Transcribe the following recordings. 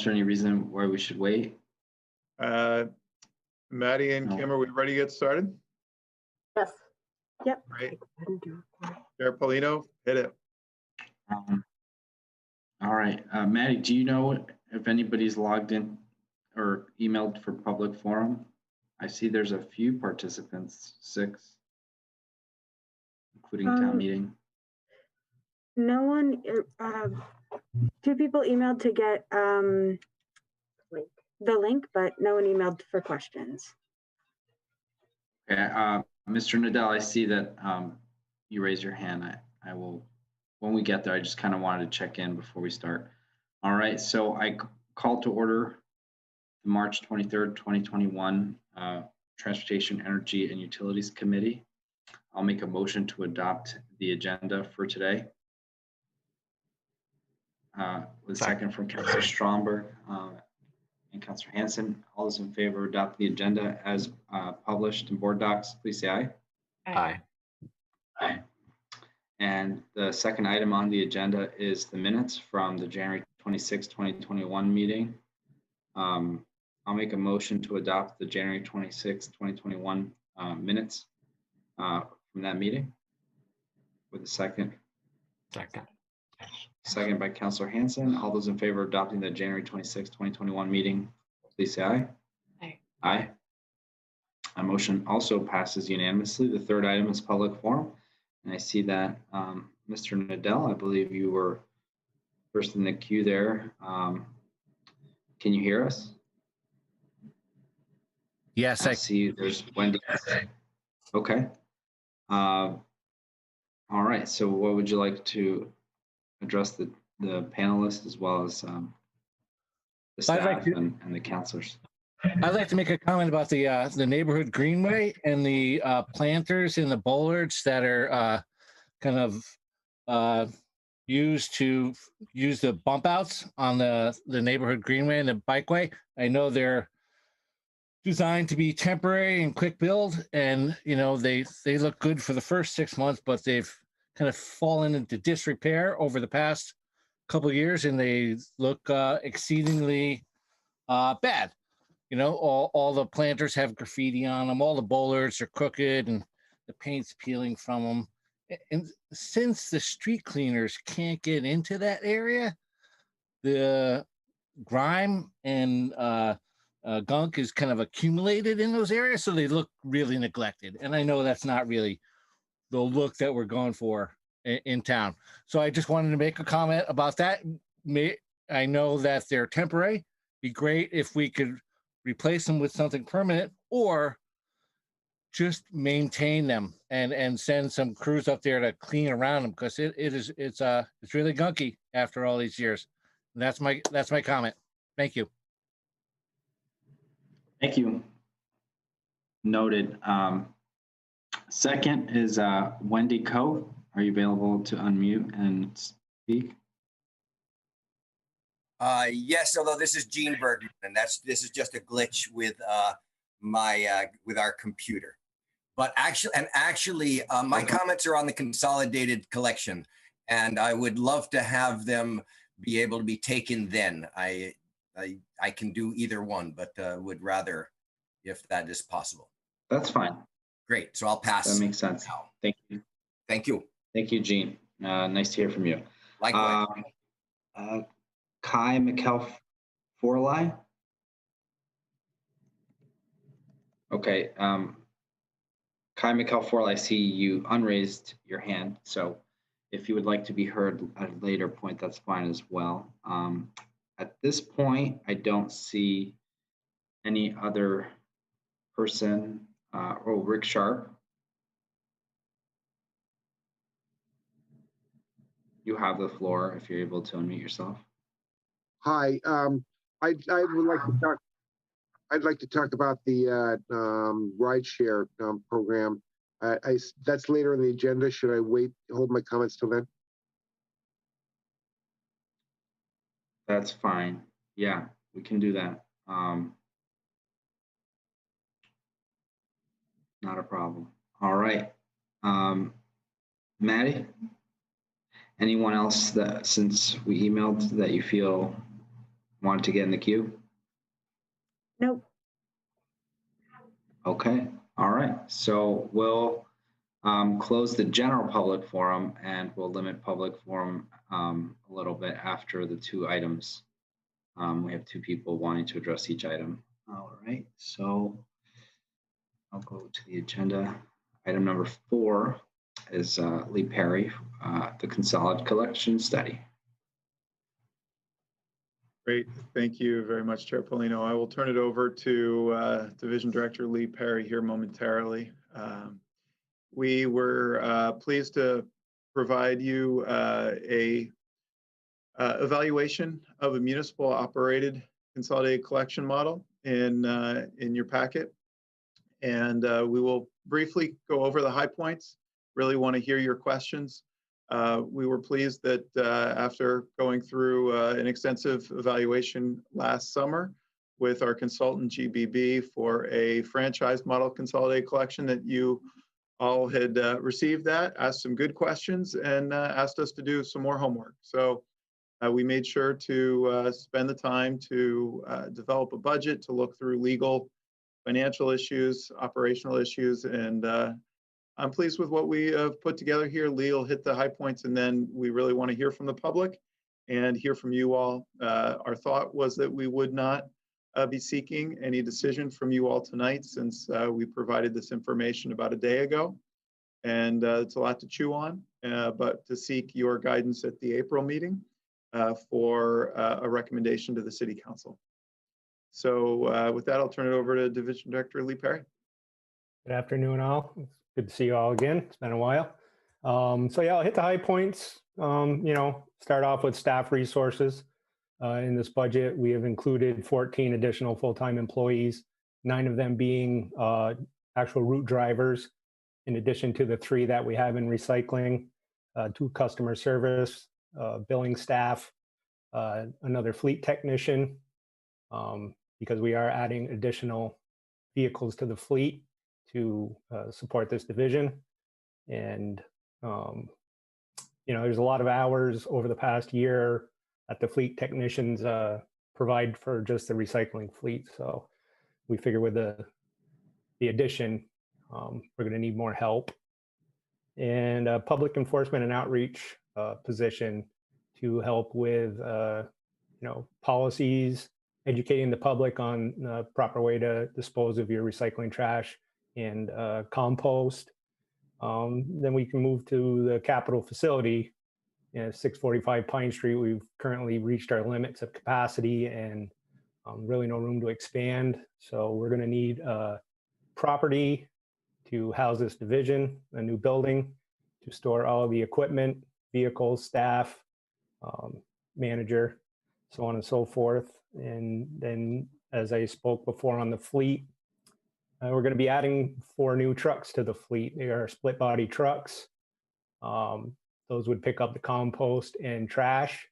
Counselor, any reason why we should wait? Maddie and No. Kim, are we ready to get started? Yes. Yep. Right. Chair Polino, hit it. All right, Maddie, do you know if anybody's logged in or emailed for public forum? I see there's a few participants, 6, including town meeting. No one, 2 people emailed to get the link, but no one emailed for questions. Okay, Mr. Nadell, I see that you raise your hand. I will, when we get there, I just kind of wanted to check in before we start. All right, so I call to order the March 23rd, 2021 Transportation, Energy, and Utilities Committee. I'll make a motion to adopt the agenda for today. With a second from Councilor Stromberg and Councilor Hansen. All those in favor of adopting the agenda as published in board docs, please say aye. Aye. Aye. And the second item on the agenda is the minutes from the January 26, 2021 meeting. I'll make a motion to adopt the January 26, 2021 minutes from that meeting. With a second. Second by Councilor Hansen. All those in favor of adopting the January 26, 2021 meeting, please say aye. Aye. Aye. A motion also passes unanimously. The third item is public forum. And I see that Mr. Nadell, I believe you were first in the queue there. Can you hear us? Yes, I see there's Wendy. Okay. All right. So what would you like to address the panelists as well as the staff and the counselors? I'd like to make a comment about the neighborhood greenway and the planters and the bollards that are kind of used to use the bump outs on the neighborhood greenway and the bikeway. I know they're designed to be temporary and quick build, and they look good for the first 6 months, but they've kind of fallen into disrepair over the past couple of years, and they look exceedingly bad. All the planters have graffiti on them, all the bollards are crooked, and the paint's peeling from them. And since the street cleaners can't get into that area, the grime and gunk is kind of accumulated in those areas, so they look really neglected. And I know that's not really the look that we're going for in town. So I just wanted to make a comment about that. I know that they're temporary. It'd be great if we could replace them with something permanent, or just maintain them and send some crews up there to clean around them, because it's really gunky after all these years. And that's my comment. Thank you. Thank you. Noted. Second is Wendy Coe. Are you available to unmute and speak? Yes, although this is Gene Bergman, and this is just a glitch with with our computer. But actually, my comments are on the consolidated collection, and I would love to have them be able to be taken then. I can do either one, but would rather if that is possible. That's fine. Great. So I'll pass. That makes sense. Now. Thank you. Thank you. Thank you, Gene. Nice to hear from you. Likewise. Kai McKelforley. Okay. Kai McKelforley, I see you unraised your hand. So if you would like to be heard at a later point, that's fine as well. At this point, I don't see any other person. Rick Sharp. You have the floor if you're able to unmute yourself. Hi, I'd like to talk about the rideshare program. That's later in the agenda. Should I hold my comments till then? That's fine. Yeah, we can do that. Not a problem. All right. Maddie, anyone else that, since we emailed, that you feel want to get in the queue? Nope. Okay, all right. So we'll close the general public forum and we'll limit public forum a little bit after the two items. We have two people wanting to address each item. All right, so I'll go to the agenda. Item number 4 is Lee Perry, the Consolidated Collection Study. Great. Thank you very much, Chair Polino. I will turn it over to Division Director Lee Perry here momentarily. We were pleased to provide you a evaluation of a municipal operated consolidated collection model in your packet. And we will briefly go over the high points. Really want to hear your questions. We were pleased that after going through an extensive evaluation last summer with our consultant GBB for a franchise model consolidated collection, that you all had received that, asked some good questions, and asked us to do some more homework. So we made sure to spend the time to develop a budget, to look through legal, financial issues, operational issues, and I'm pleased with what we have put together here. Lee will hit the high points, and then we really want to hear from the public and hear from you all. Our thought was that we would not be seeking any decision from you all tonight, since we provided this information about a day ago, and it's a lot to chew on, but to seek your guidance at the April meeting for a recommendation to the City Council. So with that, I'll turn it over to Division Director Lee Perry. Good afternoon, all. It's good to see you all again. It's been a while. So yeah, I'll hit the high points. Start off with staff resources. In this budget, we have included 14 additional full-time employees, 9 of them being actual route drivers, in addition to the 3 that we have in recycling, 2 customer service, billing staff, another fleet technician, because we are adding additional vehicles to the fleet to support this division. And, there's a lot of hours over the past year that the fleet technicians provide for just the recycling fleet. So we figure with the addition, we're going to need more help. And a public enforcement and outreach position to help with, policies, educating the public on the proper way to dispose of your recycling trash and compost. Then we can move to the Capitol facility, 645 Pine Street. We've currently reached our limits of capacity and really no room to expand. So we're going to need property to house this division, a new building to store all the equipment, vehicles, staff, manager, so on and so forth. And then, as I spoke before on the fleet, we're going to be adding 4 new trucks to the fleet. They are split body trucks. Those would pick up the compost and trash,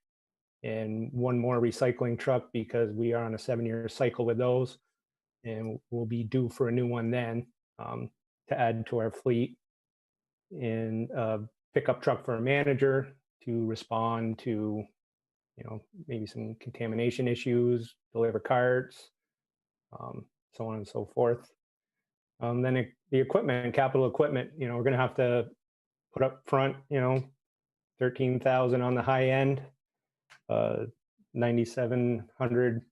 and 1 more recycling truck, because we are on a 7-year cycle with those, and we'll be due for a new one then to add to our fleet. And pickup truck for a manager to respond to maybe some contamination issues, deliver carts, so on and so forth. Then the equipment, capital equipment, we're going to have to put up front, 13,000 on the high end, 9,700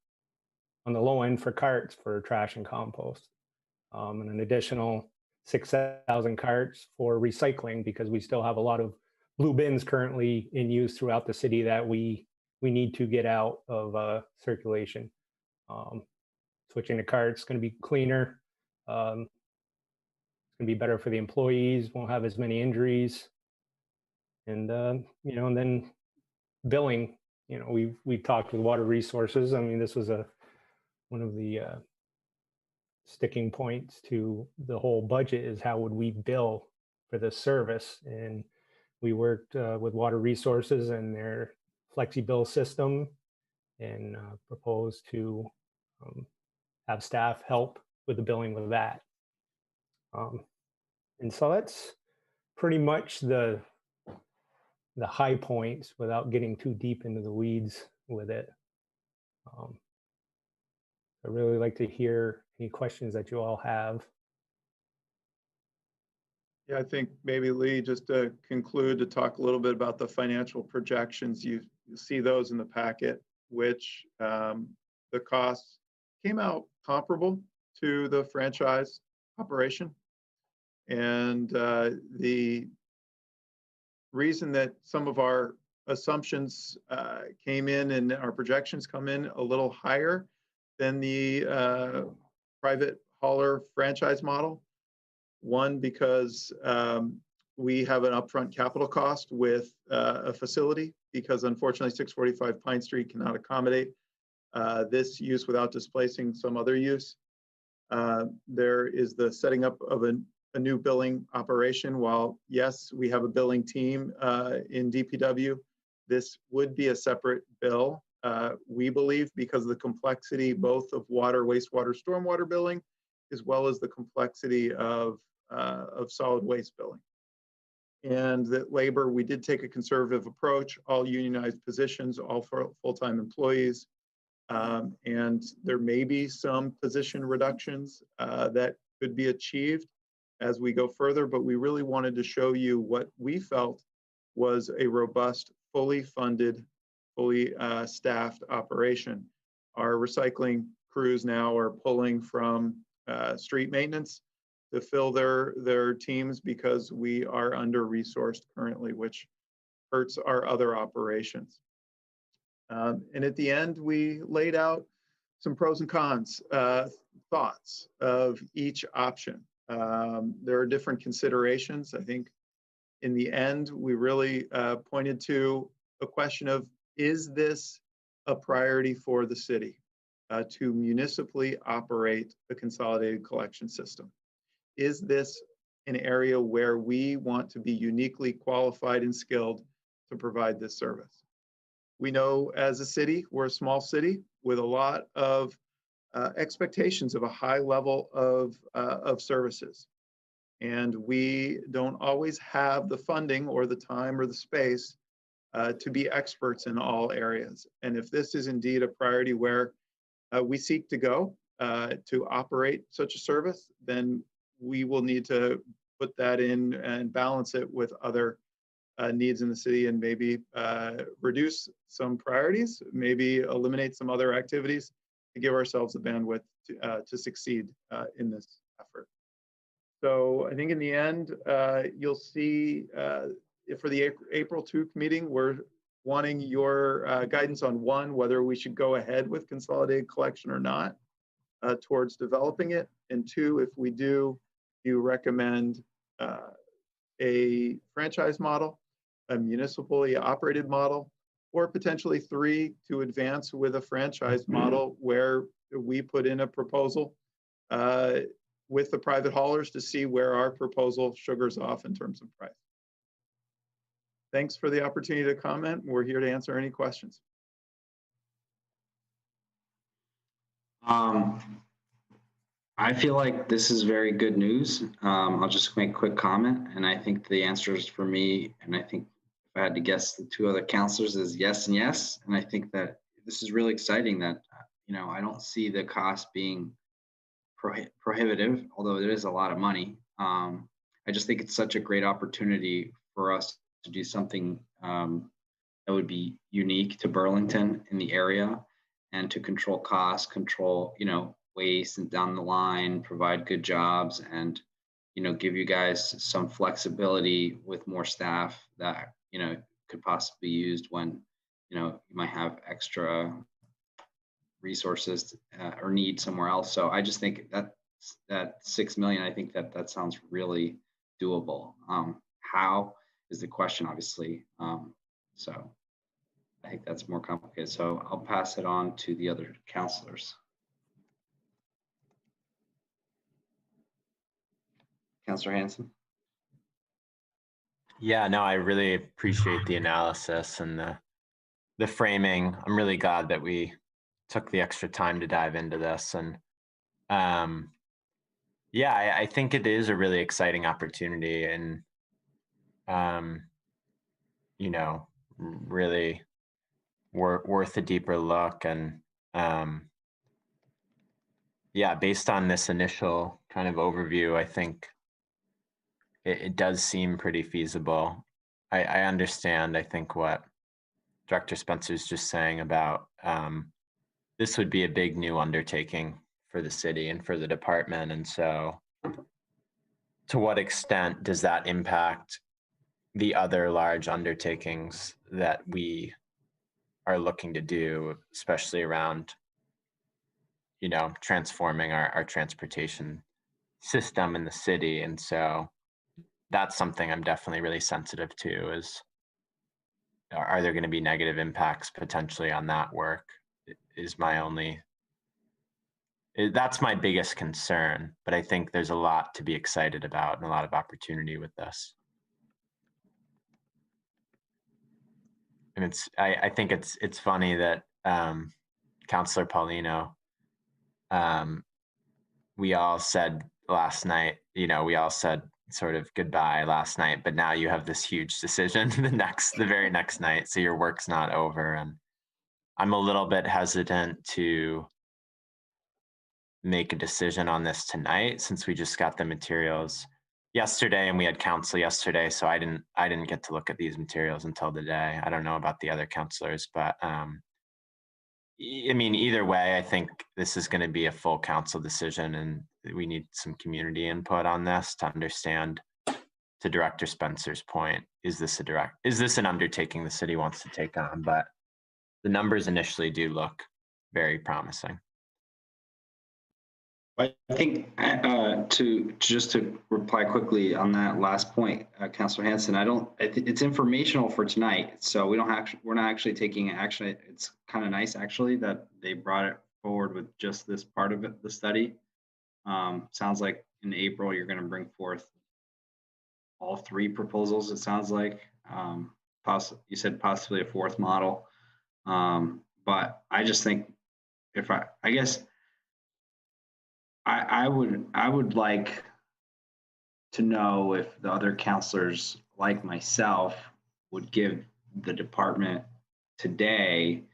on the low end for carts for trash and compost, and an additional 6,000 carts for recycling, because we still have a lot of blue bins currently in use throughout the city that we need to get out of circulation. Switching to carts is going to be cleaner. It's going to be better for the employees. Won't have as many injuries. And and then billing. We've talked with water resources. I mean, this was one of the sticking points to the whole budget, is how would we bill for this service? And we worked with water resources and their flexi-bill system, and proposed to have staff help with the billing with that. And so that's pretty much the high points, without getting too deep into the weeds with it. I'd really like to hear any questions that you all have. Yeah, I think maybe Lee, just to conclude, to talk a little bit about the financial projections. You see those in the packet, which the costs came out comparable to the franchise operation. And the reason that some of our assumptions came in and our projections come in a little higher than the private hauler franchise model. One, because we have an upfront capital cost with a facility, because unfortunately 645 Pine Street cannot accommodate this use without displacing some other use. There is the setting up of a new billing operation. While yes, we have a billing team in DPW, this would be a separate bill. We believe, because of the complexity both of water, wastewater, stormwater billing, as well as the complexity of solid waste billing. And that labor, we did take a conservative approach, all unionized positions, all for full-time employees. And there may be some position reductions that could be achieved as we go further, but we really wanted to show you what we felt was a robust, fully funded, fully staffed operation. Our recycling crews now are pulling from street maintenance to fill their teams, because we are under-resourced currently, which hurts our other operations. And at the end, we laid out some pros and cons thoughts of each option. There are different considerations. I think in the end, we really pointed to a question of, is this a priority for the city to municipally operate a consolidated collection system? Is this an area where we want to be uniquely qualified and skilled to provide this service? We know as a city, we're a small city with a lot of expectations of a high level of services. And we don't always have the funding or the time or the space to be experts in all areas. And if this is indeed a priority where we seek to go to operate such a service, then we will need to put that in and balance it with other needs in the city, and maybe reduce some priorities, maybe eliminate some other activities to give ourselves the bandwidth to succeed in this effort. So I think in the end, you'll see for the April 2 meeting, we're wanting your guidance on, one, whether we should go ahead with consolidated collection or not towards developing it, and two, if we do, you recommend a franchise model, a municipally operated model, or potentially three, to advance with a franchise model where we put in a proposal with the private haulers to see where our proposal sugars off in terms of price. Thanks for the opportunity to comment. We're here to answer any questions. I feel like this is very good news. I'll just make a quick comment, and I think the answers for me, and I think if I had to guess the two other counselors, is yes and yes. And I think that this is really exciting that, I don't see the cost being prohibitive, although it is a lot of money. I just think it's such a great opportunity for us to do something that would be unique to Burlington in the area, and to control costs, control, waste, and down the line, provide good jobs, and, give you guys some flexibility with more staff that, could possibly be used when, you might have extra resources or need somewhere else. So I just think that 6 million, I think that sounds really doable. How is the question, obviously. So I think that's more complicated. So I'll pass it on to the other counselors. Counselor Hanson. Yeah, no, I really appreciate the analysis and the framing. I'm really glad that we took the extra time to dive into this. And yeah, I think it is a really exciting opportunity, and really worth a deeper look. And Yeah, based on this initial kind of overview, I think it does seem pretty feasible. I understand, I think, what Director Spencer's just saying about this would be a big new undertaking for the city and for the department. And so to what extent does that impact the other large undertakings that we are looking to do, especially around, you know, transforming our transportation system in the city? And so that's something I'm definitely really sensitive to is, are there going to be negative impacts potentially on that work is my only, that's my biggest concern. But I think there's a lot to be excited about and a lot of opportunity with this. And I think it's funny that Councillor Paulino, we all said last night, you know, we all said sort of goodbye last night, but now you have this huge decision the very next night. So your work's not over. And I'm a little bit hesitant to make a decision on this tonight since we just got the materials yesterday and we had council yesterday. So I didn't get to look at these materials until today. I don't know about the other councilors, but I mean, either way, I think this is going to be a full council decision and we need some community input on this to understand, to Director Spencer's point, is this an undertaking the city wants to take on? But the numbers initially do look very promising. I think to reply quickly on that last point, Councilor Hanson, it's informational for tonight, so we're not actually taking action. It's kind of nice actually that they brought it forward with just this part of it, the study. Sounds like in April you're going to bring forth all three proposals. It sounds like you said possibly a fourth model, but I just think I guess. I would like to know if the other counselors like myself would give the department today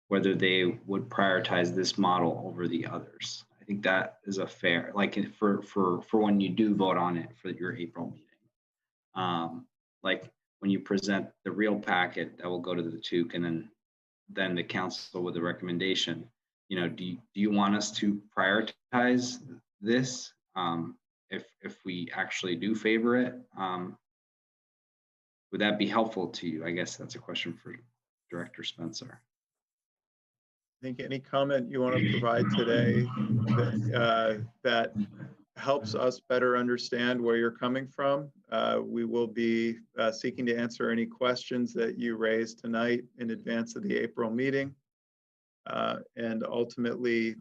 whether they would prioritize this model over the others. I think that is a fair, like for when you do vote on it for your April meeting. Like when you present the real packet that will go to the TUC and then the council with a recommendation. You know, do you want us to prioritize this if we actually do favor it? Would that be helpful to you? I guess that's a question for Director Spencer. I think any comment you want to provide today that helps us better understand where you're coming from. We will be seeking to answer any questions that you raised tonight in advance of the April meeting. And ultimately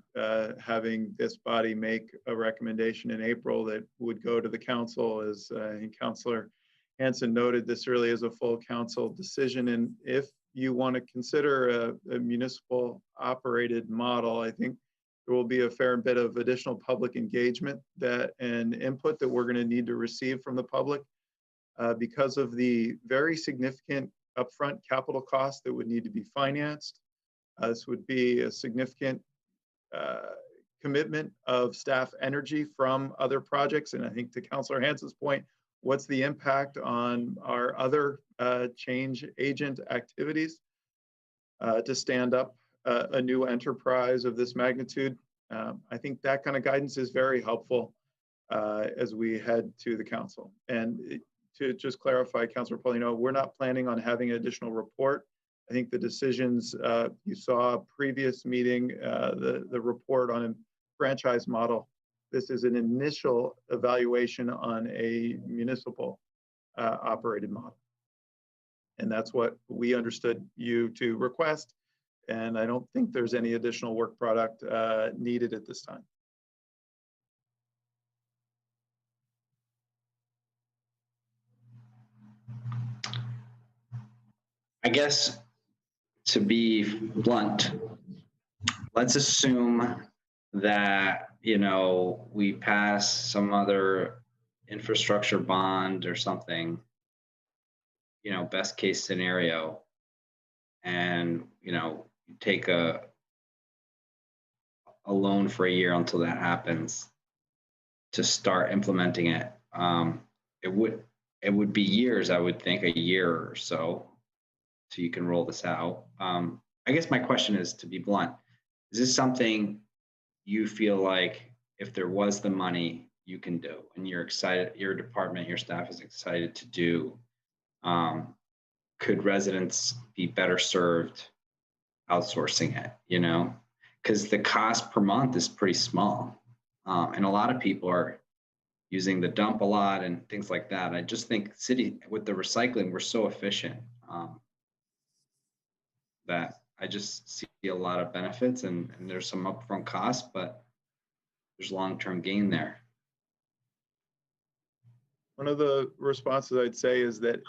having this body make a recommendation in April that would go to the council. As I think Councilor Hanson noted, this really is a full council decision. And if you want to consider a municipal operated model, I think there will be a fair bit of additional public engagement and input that we're going to need to receive from the public because of the very significant upfront capital costs that would need to be financed. This would be a significant commitment of staff energy from other projects. And I think to Councilor Hanson's point, what's the impact on our other change agent activities to stand up a new enterprise of this magnitude? I think that kind of guidance is very helpful as we head to the council. And to just clarify, Councilor Paulino, we're not planning on having an additional report. I think the decisions you saw previous meeting, the report on a franchise model. This is an initial evaluation on a municipal operated model. And that's what we understood you to request. And I don't think there's any additional work product needed at this time. I guess to be blunt, let's assume that, you know, we pass some other infrastructure bond or something, you know, best case scenario, and, you know, you take a a loan for a year until that happens to start implementing it. It would be years, I would think, a year or so you can roll this out. I guess my question is, to be blunt, is this something you feel like if there was the money you can do, and you're excited, your department, your staff is excited to do? Could residents be better served outsourcing it, you know? Because the cost per month is pretty small. And a lot of people are using the dump a lot and things like that. I just think city, with the recycling, we're so efficient that I just see a lot of benefits, and there's some upfront costs, but there's long-term gain there. One of the responses I'd say is that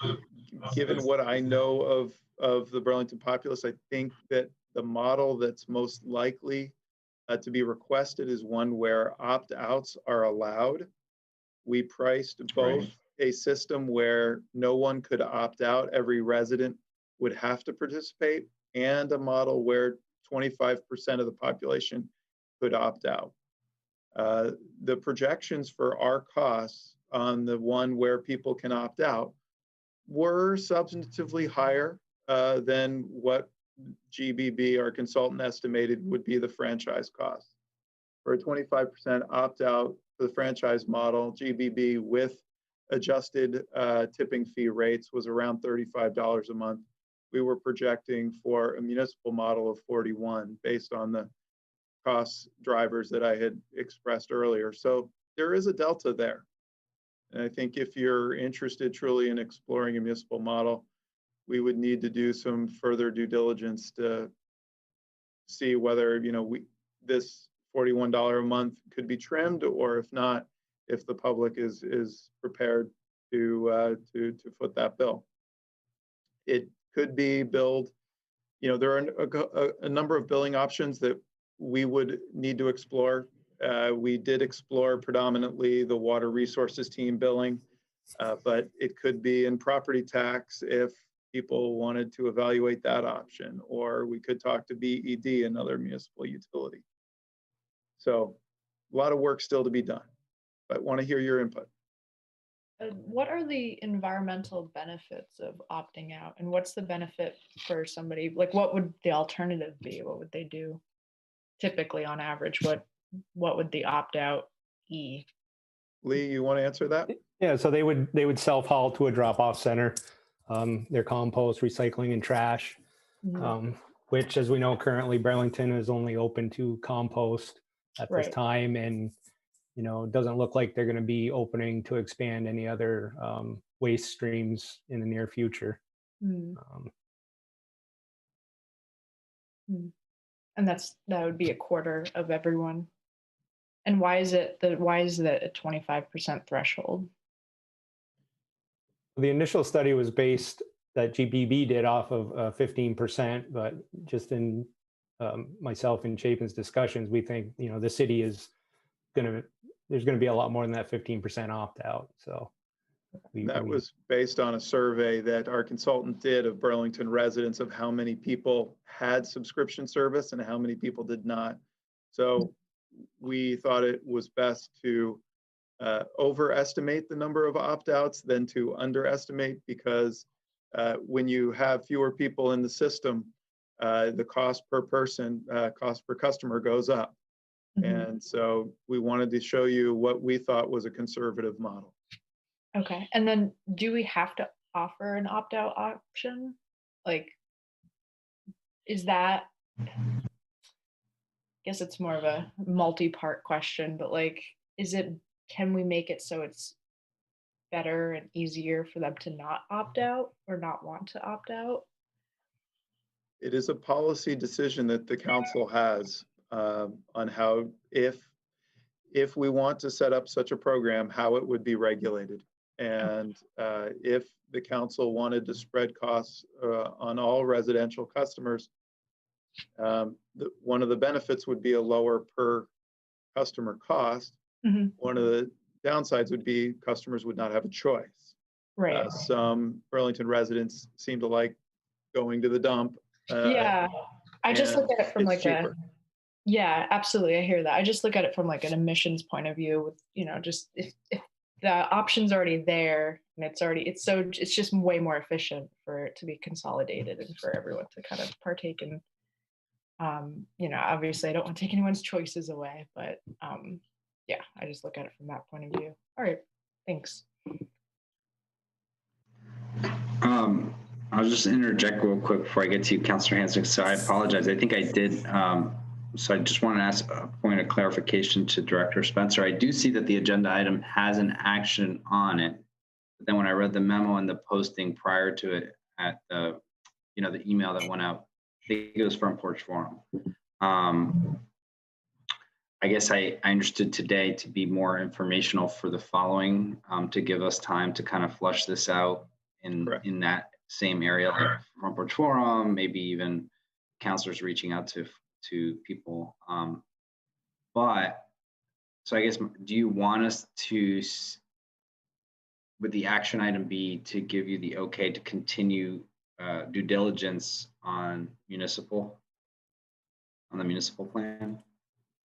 given what I know of the Burlington populace, I think that the model that's most likely to be requested is one where opt-outs are allowed. We priced both a system where no one could opt out, every resident would have to participate, and a model where 25% of the population could opt out. The projections for our costs on the one where people can opt out were substantively higher than what GBB, our consultant, estimated would be the franchise cost. For a 25% opt-out for the franchise model, GBB with adjusted tipping fee rates was around $35 a month. We were projecting for a municipal model of 41 based on the cost drivers that I had expressed earlier. So there is a delta there. And I think if you're interested truly in exploring a municipal model, we would need to do some further due diligence to see whether, you know, this $41 a month could be trimmed, or if not, if the public is prepared to foot that bill. It could be billed, you know, there are a number of billing options that we would need to explore. We did explore predominantly the water resources team billing, but it could be in property tax if people wanted to evaluate that option, or we could talk to BED, another municipal utility. So a lot of work still to be done, but want to hear your input. What are the environmental benefits of opting out, and what's the benefit for somebody? Like, what would the alternative be? What would they do typically on average? What would the opt-out be? Lee, you want to answer that? Yeah, so they would self-haul to a drop-off center, their compost, recycling, and trash, which, as we know, currently Burlington is only open to compost at this time, and you know, it doesn't look like they're going to be opening to expand any other waste streams in the near future. And that would be a quarter of everyone. And why is that a 25% threshold? The initial study was based, that GBB did, off of 15%, but just in myself and Chapin's discussions, we think, you know, the city is there's going to be a lot more than that 15% opt out. So that was based on a survey that our consultant did of Burlington residents of how many people had subscription service and how many people did not. So we thought it was best to overestimate the number of opt-outs than to underestimate, because when you have fewer people in the system, the cost per person, cost per customer goes up. And so we wanted to show you what we thought was a conservative model. Okay. And then do we have to offer an opt-out option? Like, is that, I guess it's more of a multi-part question, but like, can we make it so it's better and easier for them to not opt out or not want to opt out? It is a policy decision that the council has on how, if we want to set up such a program, how it would be regulated. And if the council wanted to spread costs on all residential customers, one of the benefits would be a lower per customer cost. One of the downsides would be customers would not have a choice. Right. Some Burlington residents seem to like going to the dump. Yeah, I just look at it from like cheaper. Yeah, absolutely. I hear that. I just look at it from like an emissions point of view with, just if the option's already there and it's just way more efficient for it to be consolidated and for everyone to kind of partake in, obviously I don't want to take anyone's choices away, but yeah, I just look at it from that point of view. All right. Thanks. I'll just interject real quick before I get to you, Councilor Hanson. So I apologize. I think I did. So I just want to ask a point of clarification to Director Spencer. I do see that the agenda item has an action on it. But then when I read the memo and the posting prior to it at the, the email that went out, I think it was Front Porch Forum. I guess I understood today to be more informational for the following, to give us time to kind of flush this out in that same area, like Front Porch Forum, maybe even counselors reaching out to people. But so I guess, do you want us to, would the action item be to give you the okay to continue due diligence on the municipal plan?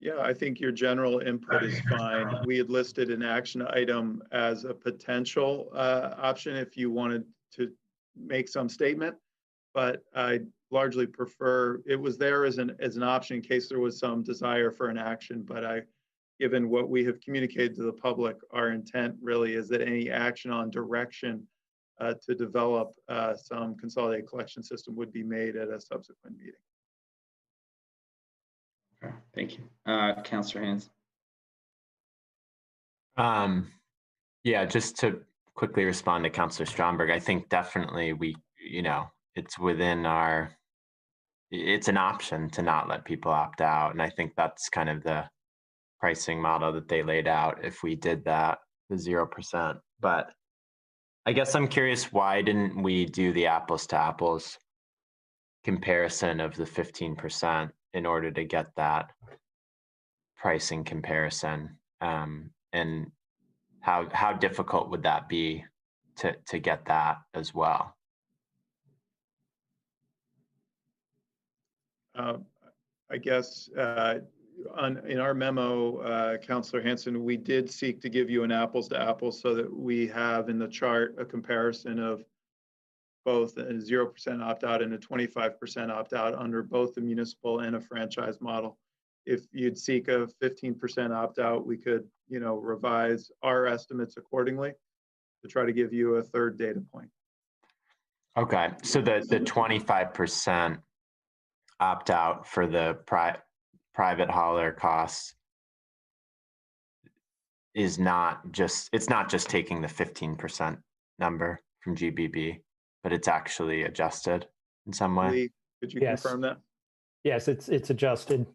Yeah, I think your general input is fine. We had listed an action item as a potential option if you wanted to make some statement, but I largely prefer, it was there as an option in case there was some desire for an action, but given what we have communicated to the public, our intent really is that any action on direction to develop some consolidated collection system would be made at a subsequent meeting. Okay, thank you. Councilor Hanson. Yeah, just to quickly respond to Councilor Stromberg, I think definitely it's within it's an option to not let people opt out. And I think that's kind of the pricing model that they laid out if we did that, the 0%. But I guess I'm curious, why didn't we do the apples to apples comparison of the 15% in order to get that pricing comparison? And how difficult would that be to get that as well? I guess in our memo, Councilor Hanson, we did seek to give you an apples to apples so that we have in the chart a comparison of both a 0% opt-out and a 25% opt-out under both the municipal and a franchise model. If you'd seek a 15% opt-out, we could, revise our estimates accordingly to try to give you a third data point. Okay, so the 25% opt-out for the private hauler costs is it's not just taking the 15% number from GBB, but it's actually adjusted in some way. Lee, could you confirm that? Yes, it's adjusted.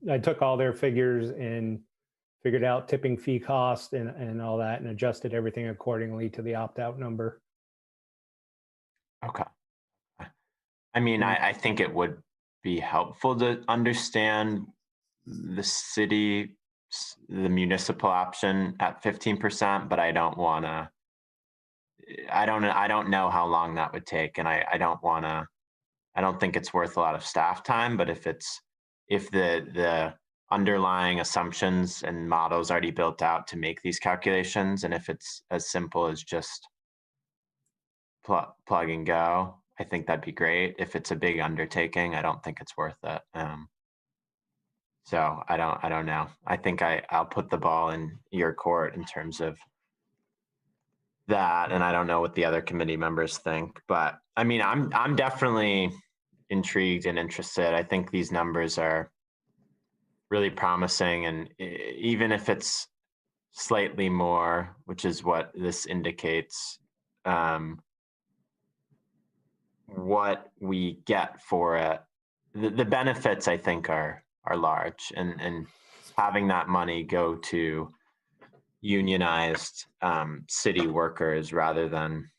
I took all their figures and figured out tipping fee cost and all that and adjusted everything accordingly to the opt-out number. Okay. I mean, I think it would be helpful to understand the municipal option at 15%, but I don't want to, I don't know how long that would take. And I don't think it's worth a lot of staff time, but if the underlying assumptions and models already built out to make these calculations, and if it's as simple as just plug and go, I think that'd be great. If it's a big undertaking, I don't think it's worth it. So I don't know. I think I'll put the ball in your court in terms of that, and I don't know what the other committee members think, but I mean, I'm definitely intrigued and interested. I think these numbers are really promising, and even if it's slightly more, which is what this indicates, what we get for it, the benefits I think are large, and having that money go to unionized city workers rather than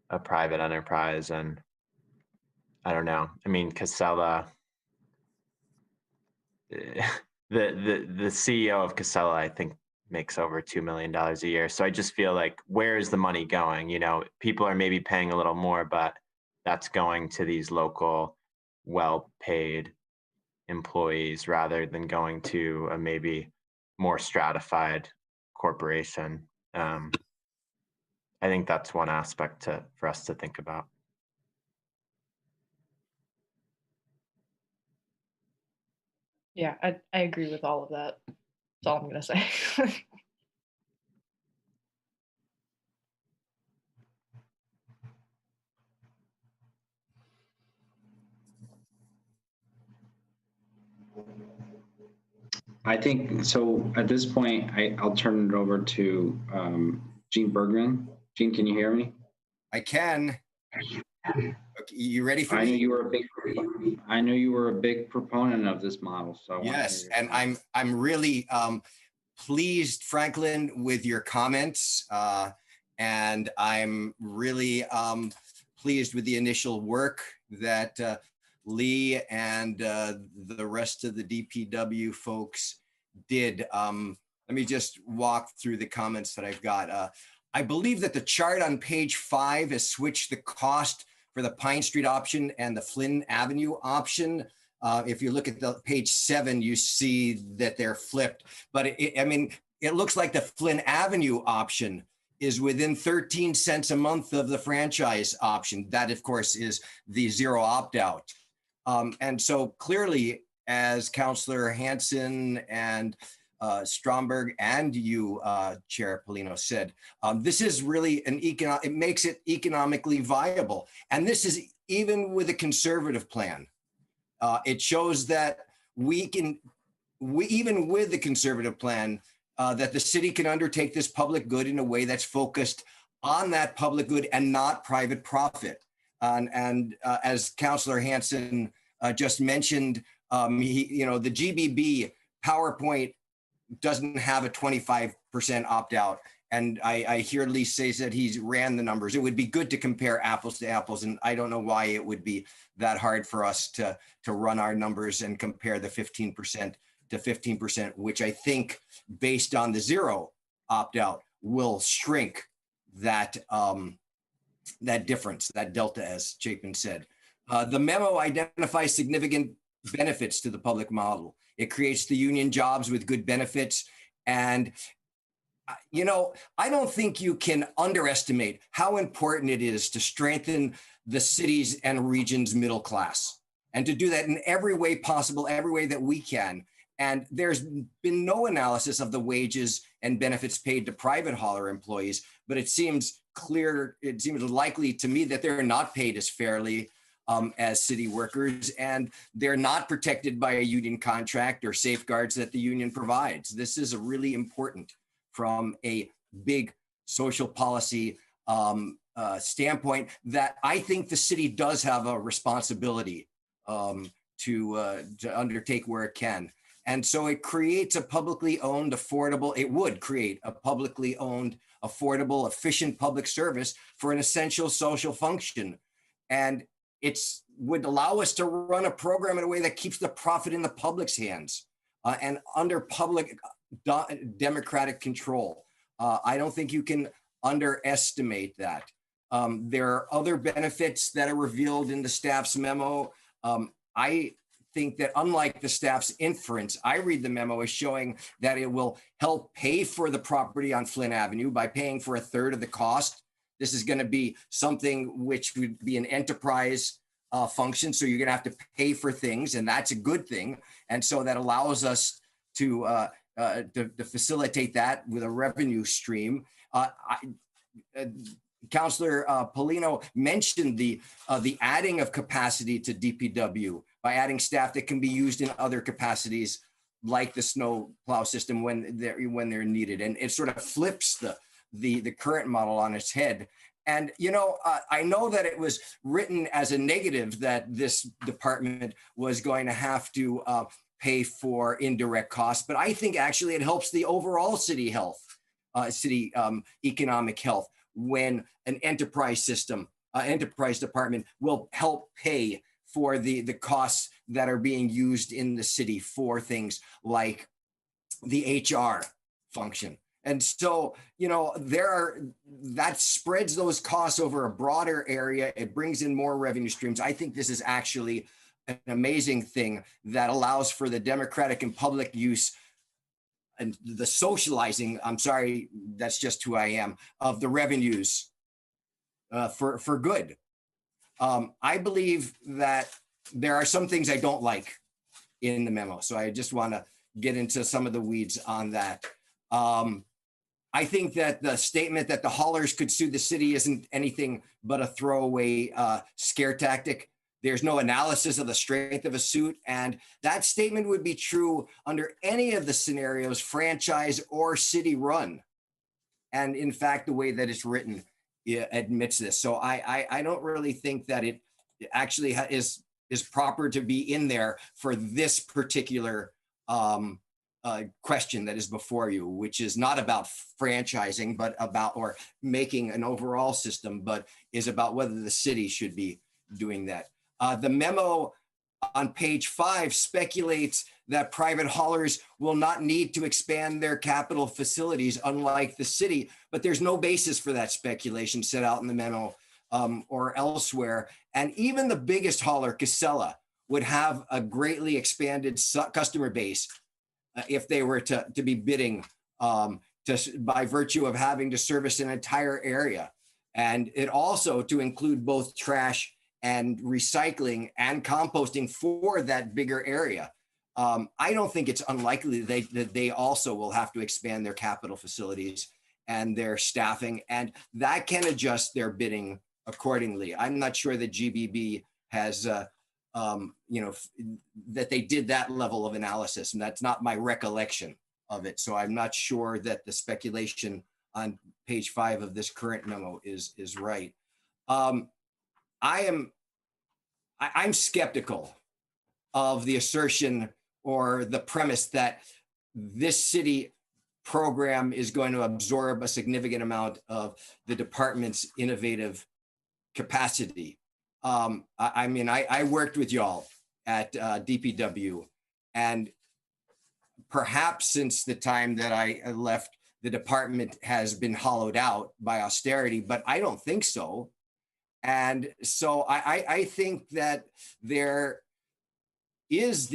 a private enterprise. And I don't know, I mean, Casella, the CEO of Casella, I think, makes over $2 million a year. So I just feel like, where is the money going? People are maybe paying a little more, but that's going to these local, well-paid employees rather than going to a maybe more stratified corporation. I think that's one aspect for us to think about. Yeah, I agree with all of that. That's all I'm gonna say. I think so. At this point, I'll turn it over to Gene Bergman. Gene, can you hear me? I can. Okay, you ready for I me? know you were a big. I know you were a big proponent of this model. So I wanna hear Yes, your and comments. I'm really pleased, Franklin, with your comments, and I'm really pleased with the initial work that Lee and the rest of the DPW folks did. Let me just walk through the comments that I've got. I believe that the chart on page 5 has switched the cost for the Pine Street option and the Flynn Avenue option. If you look at the page 7, you see that they're flipped. But it looks like the Flynn Avenue option is within 13 cents a month of the franchise option. That, of course, is the zero opt-out. And so clearly, as Councillor Hanson and Stromberg and you, Chair Polino, said, this is really it makes it economically viable. And this is even with a conservative plan. It shows that even with the conservative plan, that the city can undertake this public good in a way that's focused on that public good and not private profit. And as Councillor Hanson just mentioned, the GBB PowerPoint doesn't have a 25% opt-out. And I hear Lee say that he's ran the numbers. It would be good to compare apples to apples. And I don't know why it would be that hard for us to run our numbers and compare the 15% to 15%, which I think based on the zero opt-out will shrink that, that difference, that delta, as Chapin said. The memo identifies significant benefits to the public model. It creates the union jobs with good benefits. And, I don't think you can underestimate how important it is to strengthen the cities and regions' middle class, and to do that in every way possible, every way that we can. And there's been no analysis of the wages and benefits paid to private hauler employees, but it seems likely to me that they're not paid as fairly as city workers, and they're not protected by a union contract or safeguards that the union provides. This is really important from a big social policy standpoint that I think the city does have a responsibility to undertake where it can. And so it creates a publicly owned, it would create a publicly owned, affordable, efficient public service for an essential social function. And it would allow us to run a program in a way that keeps the profit in the public's hands and under public democratic control. I don't think you can underestimate that. There are other benefits that are revealed in the staff's memo. I think that unlike the staff's inference, I read the memo as showing that it will help pay for the property on Flynn Avenue by paying for a third of the cost. This is going to be something which would be an enterprise function. So you're going to have to pay for things, and that's a good thing. And so that allows us to facilitate that with a revenue stream. Councillor Polino mentioned the adding of capacity to DPW by adding staff that can be used in other capacities, like the snow plow system when they're needed, and it sort of flips the current model on its head. And I know that it was written as a negative that this department was going to have to pay for indirect costs, but I think actually it helps the overall city health, economic health, when an enterprise department will help pay for the costs that are being used in the city for things like the HR function. And so, that spreads those costs over a broader area. It brings in more revenue streams. I think this is actually an amazing thing that allows for the democratic and public use and the socializing, I'm sorry, that's just who I am, of the revenues for good. I believe that there are some things I don't like in the memo. So I just want to get into some of the weeds on that. I think that the statement that the haulers could sue the city isn't anything but a throwaway scare tactic. There's no analysis of the strength of a suit. And that statement would be true under any of the scenarios, franchise or city run. And in fact, the way that it's written admits this. So I don't really think that it actually is proper to be in there for this particular question that is before you, which is not about franchising, but about, or making an overall system, but is about whether the city should be doing that. The memo on page 5 speculates that private haulers will not need to expand their capital facilities, unlike the city, but there's no basis for that speculation set out in the memo or elsewhere. And even the biggest hauler, Casella, would have a greatly expanded customer base if they were to be bidding by virtue of having to service an entire area. And it also to include both trash and recycling and composting for that bigger area. I don't think it's unlikely that they also will have to expand their capital facilities and their staffing, and that can adjust their bidding accordingly. I'm not sure that GBB has, that they did that level of analysis, and that's not my recollection of it. So I'm not sure that the speculation on page 5 of this current memo is right. I'm skeptical of the assertion or the premise that this city program is going to absorb a significant amount of the department's innovative capacity. I worked with y'all at DPW, and perhaps since the time that I left, the department has been hollowed out by austerity, but I don't think so. And so I think that there is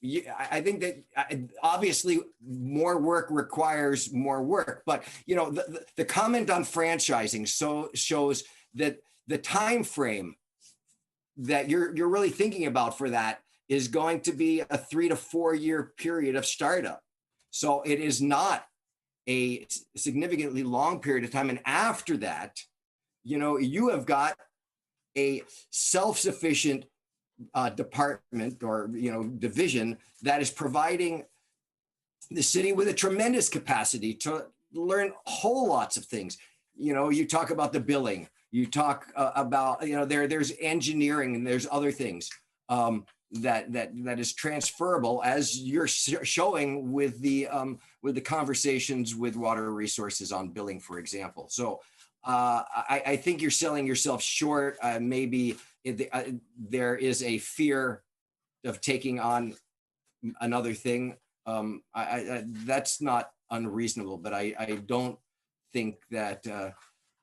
I think that obviously more work requires more work, but the comment on franchising shows that the time frame that you're really thinking about for that is going to be a 3 to 4 year period of startup. So it is not a significantly long period of time. And after that, you have got a self-sufficient department or division that is providing the city with a tremendous capacity to learn whole lots of things. You talk about the billing, you talk about there's engineering, and there's other things that is transferable, as you're showing with the conversations with water resources on billing, for example. So I think you're selling yourself short. Maybe there is a fear of taking on another thing. That's not unreasonable, but I don't think that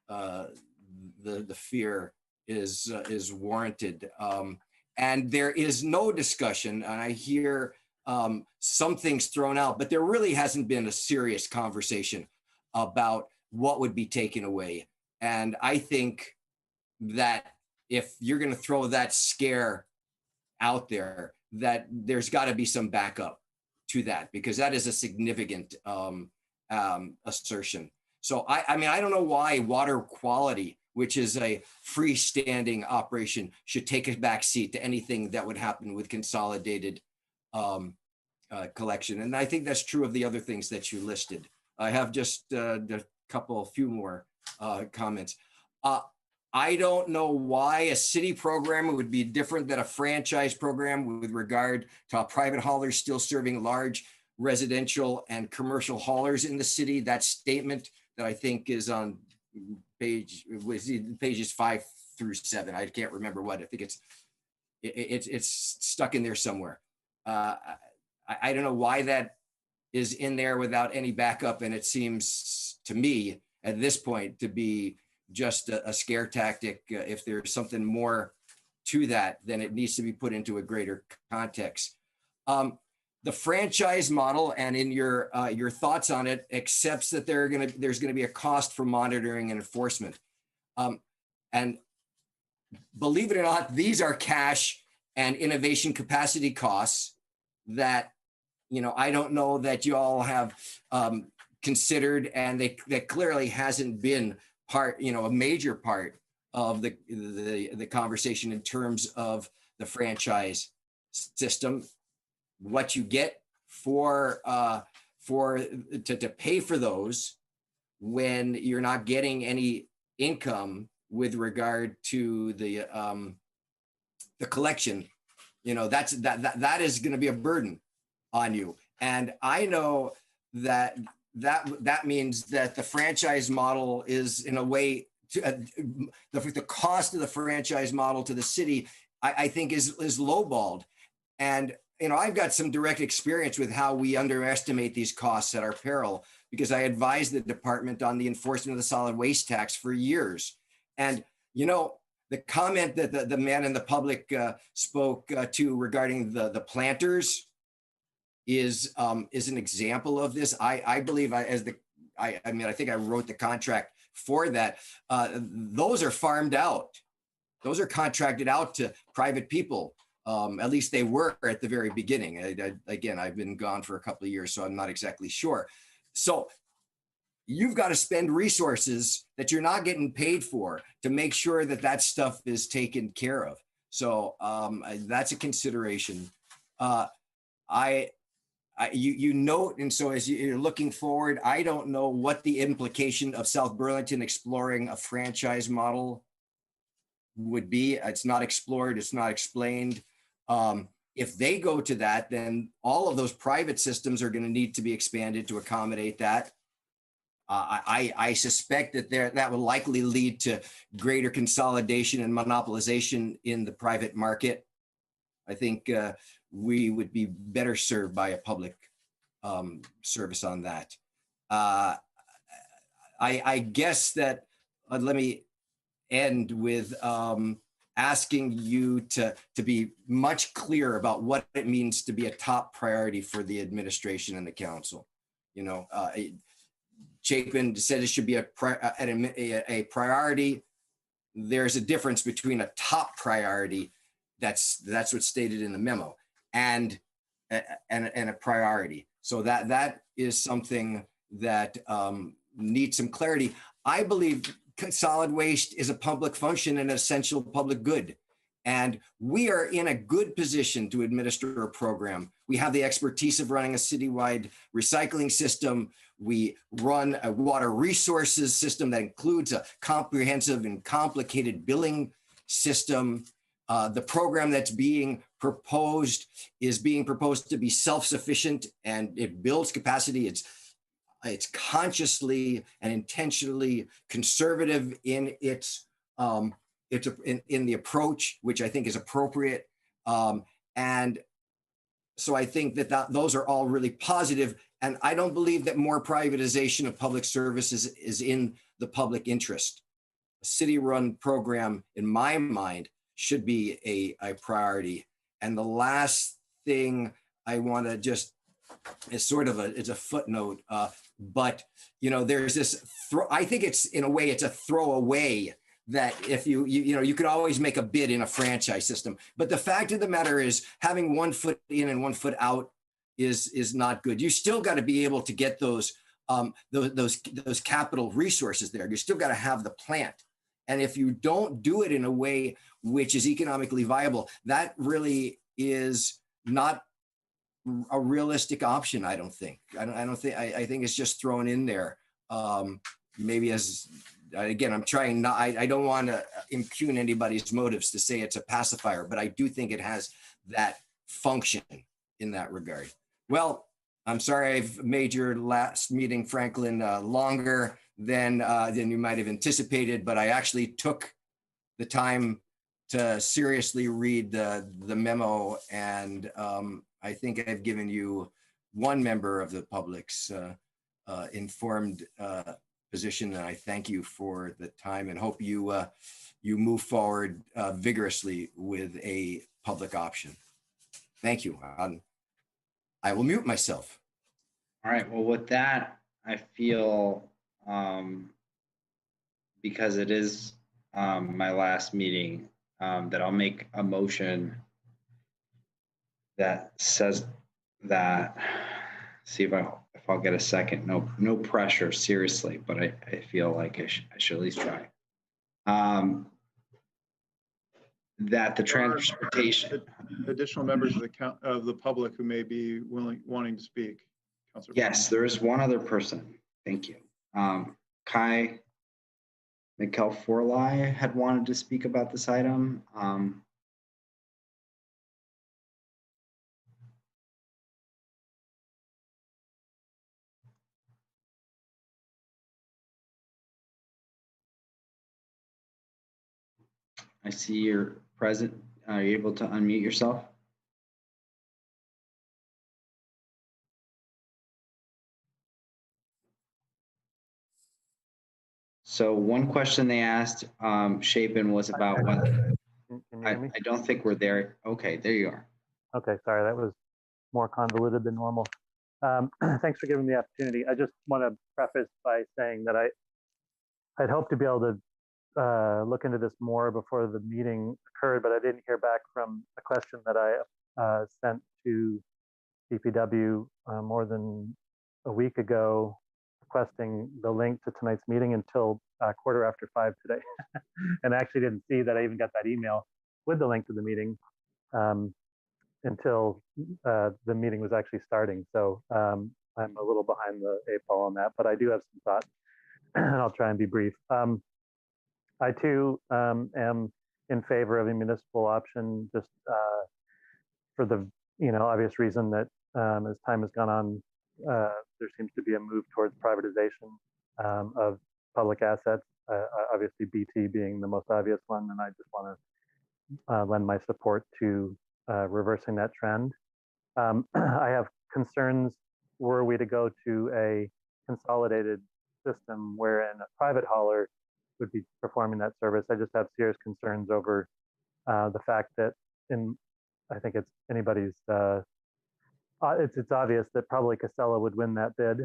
the fear is warranted. And there is no discussion, and I hear some things thrown out, but there really hasn't been a serious conversation about what would be taken away. And I think that if you're going to throw that scare out there, that there's got to be some backup to that, because that is a significant assertion. So I don't know why water quality, which is a freestanding operation, should take a back seat to anything that would happen with consolidated collection. And I think that's true of the other things that you listed. I have just a few more comments. I don't know why a city program would be different than a franchise program with regard to a private haulers still serving large residential and commercial haulers in the city. That statement that I think is on pages 5 through 7. I can't remember what. I think it's stuck in there somewhere. I don't know why that is in there without any backup, and it seems to me at this point to be just a scare tactic. If there's something more to that, then it needs to be put into a greater context. The franchise model, and in your thoughts on it, accepts that there's gonna be a cost for monitoring and enforcement. And believe it or not, these are cash and innovation capacity costs that, you know, I don't know that you all have considered, and that clearly hasn't been part, you know, a major part of the conversation in terms of the franchise system. What you get to pay for those when you're not getting any income with regard to the collection, you know, that is going to be a burden on you. And I know that means that the franchise model is, in a way, the cost of the franchise model to the city, I think is lowballed. And, you know, I've got some direct experience with how we underestimate these costs at our peril, because I advised the department on the enforcement of the solid waste tax for years. And, you know, the comment that the man in the public spoke to regarding the planters is an example of this. I believe I think I wrote the contract for that. Those are farmed out. Those are contracted out to private people. At least they were at the very beginning. Again, I've been gone for a couple of years, so I'm not exactly sure. So you've got to spend resources that you're not getting paid for to make sure that that stuff is taken care of. So that's a consideration. You note, and so as you're looking forward, I don't know what the implication of South Burlington exploring a franchise model would be. It's not explored, it's not explained. If they go to that, then all of those private systems are going to need to be expanded to accommodate that. I suspect that that will likely lead to greater consolidation and monopolization in the private market. I think we would be better served by a public service on that. I guess that let me end with asking you to be much clearer about what it means to be a top priority for the administration and the council. You know, Chapin said it should be a priority. There's a difference between a top priority, that's what's stated in the memo, and a priority. So that is something that needs some clarity. I believe solid waste is a public function and an essential public good. And we are in a good position to administer a program. We have the expertise of running a citywide recycling system. We run a water resources system that includes a comprehensive and complicated billing system. The program that's being proposed to be self-sufficient, and it builds capacity. It's consciously and intentionally conservative in its in the approach, which I think is appropriate. And so I think that those are all really positive. And I don't believe that more privatization of public services is in the public interest. A city-run program, in my mind, should be a priority. And the last thing I want to just is sort of it's a footnote, but you know, there's this. I think it's, in a way, it's a throwaway that if you could always make a bid in a franchise system. But the fact of the matter is, having 1 foot in and 1 foot out is not good. You still got to be able to get those capital resources there. You still got to have the plant. And if you don't do it in a way which is economically viable, that really is not a realistic option. I don't think. I think it's just thrown in there. Maybe as, again, I'm trying not. I don't want to impugn anybody's motives to say it's a pacifier, but I do think it has that function in that regard. Well, I'm sorry I've made your last meeting, Franklin, longer than you might have anticipated, but I actually took the time to seriously read the memo, and I think I've given you one member of the public's informed position, and I thank you for the time and hope you you move forward vigorously with a public option. Thank you. I will mute myself. All right. Well, with that, I feel because it is my last meeting, that I'll make a motion that says that. See if I'll get a second. No pressure, seriously, but I feel like I should at least try. That the transportation. Additional members of the public who may be wanting to speak. Councilor Yes, there is one other person. Thank you. Kai McKelforlai had wanted to speak about this item. I see you're present. Are you able to unmute yourself? So one question they asked, Shapen, was about whether, Can you hear me? I don't think we're there. Okay, there you are. Okay, sorry, that was more convoluted than normal. Thanks for giving me the opportunity. I just want to preface by saying that I'd hoped to be able to look into this more before the meeting occurred, but I didn't hear back from a question that I sent to DPW more than a week ago, requesting the link to tonight's meeting until 5:15 today. And I actually didn't see that I even got that email with the link to the meeting until the meeting was actually starting. So I'm a little behind the 8 ball on that, but I do have some thoughts and I'll try and be brief. I too am in favor of a municipal option, just for the obvious reason that as time has gone on, there seems to be a move towards privatization of public assets. Obviously, BT being the most obvious one, and I just want to lend my support to reversing that trend. I have concerns were we to go to a consolidated system wherein a private hauler would be performing that service. I just have serious concerns over the fact that I think it's anybody's, it's obvious that probably Casella would win that bid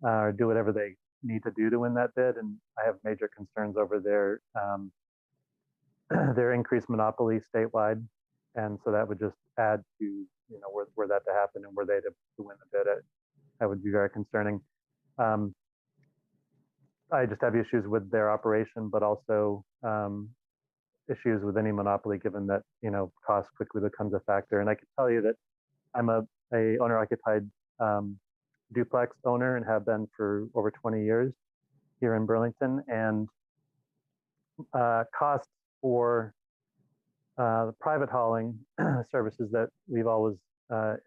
or do whatever they need to do to win that bid. And I have major concerns over their increased monopoly statewide. And so that would just add to, were that to happen and were they to win the bid, that would be very concerning. I just have issues with their operation, but also issues with any monopoly, given that cost quickly becomes a factor. And I can tell you that I'm a owner-occupied duplex owner and have been for over 20 years here in Burlington. And costs for the private hauling services that we've always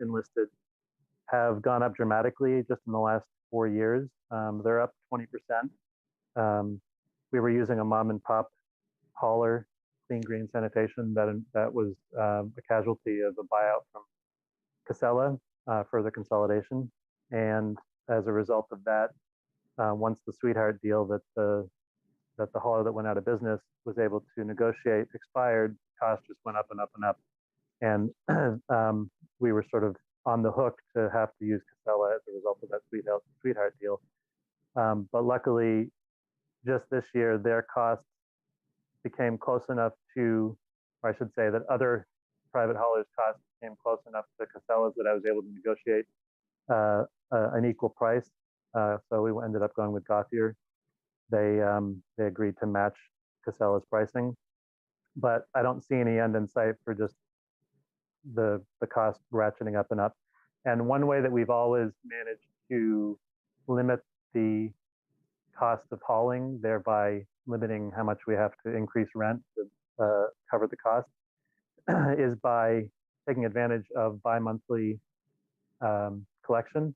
enlisted have gone up dramatically just in the last 4 years. They're up 20%. We were using a mom and pop hauler, Clean Green Sanitation, that was a casualty of a buyout from Casella for the consolidation. And as a result of that, once the Sweetheart deal that the hauler that went out of business was able to negotiate expired, costs just went up and up and up. And we were sort of on the hook to have to use Casella as a result of that Sweetheart deal. But luckily, just this year, their costs became close enough to, or I should say that other private haulers' costs became close enough to Casella's that I was able to negotiate an equal price. So we ended up going with Gauthier. They agreed to match Casella's pricing, but I don't see any end in sight for just the cost ratcheting up and up. And one way that we've always managed to limit the cost of hauling, thereby limiting how much we have to increase rent to cover the cost, is by taking advantage of bi-monthly collection.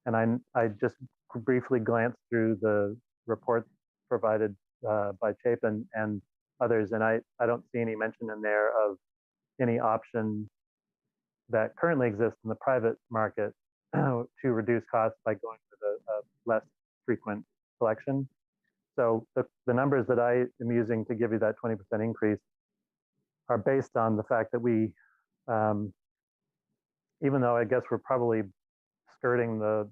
And I just briefly glanced through the reports provided by Chapin and others, and I don't see any mention in there of any option that currently exists in the private market to reduce costs by going with a less frequent collection. So the numbers that I am using to give you that 20% increase are based on the fact that we, even though I guess we're probably skirting the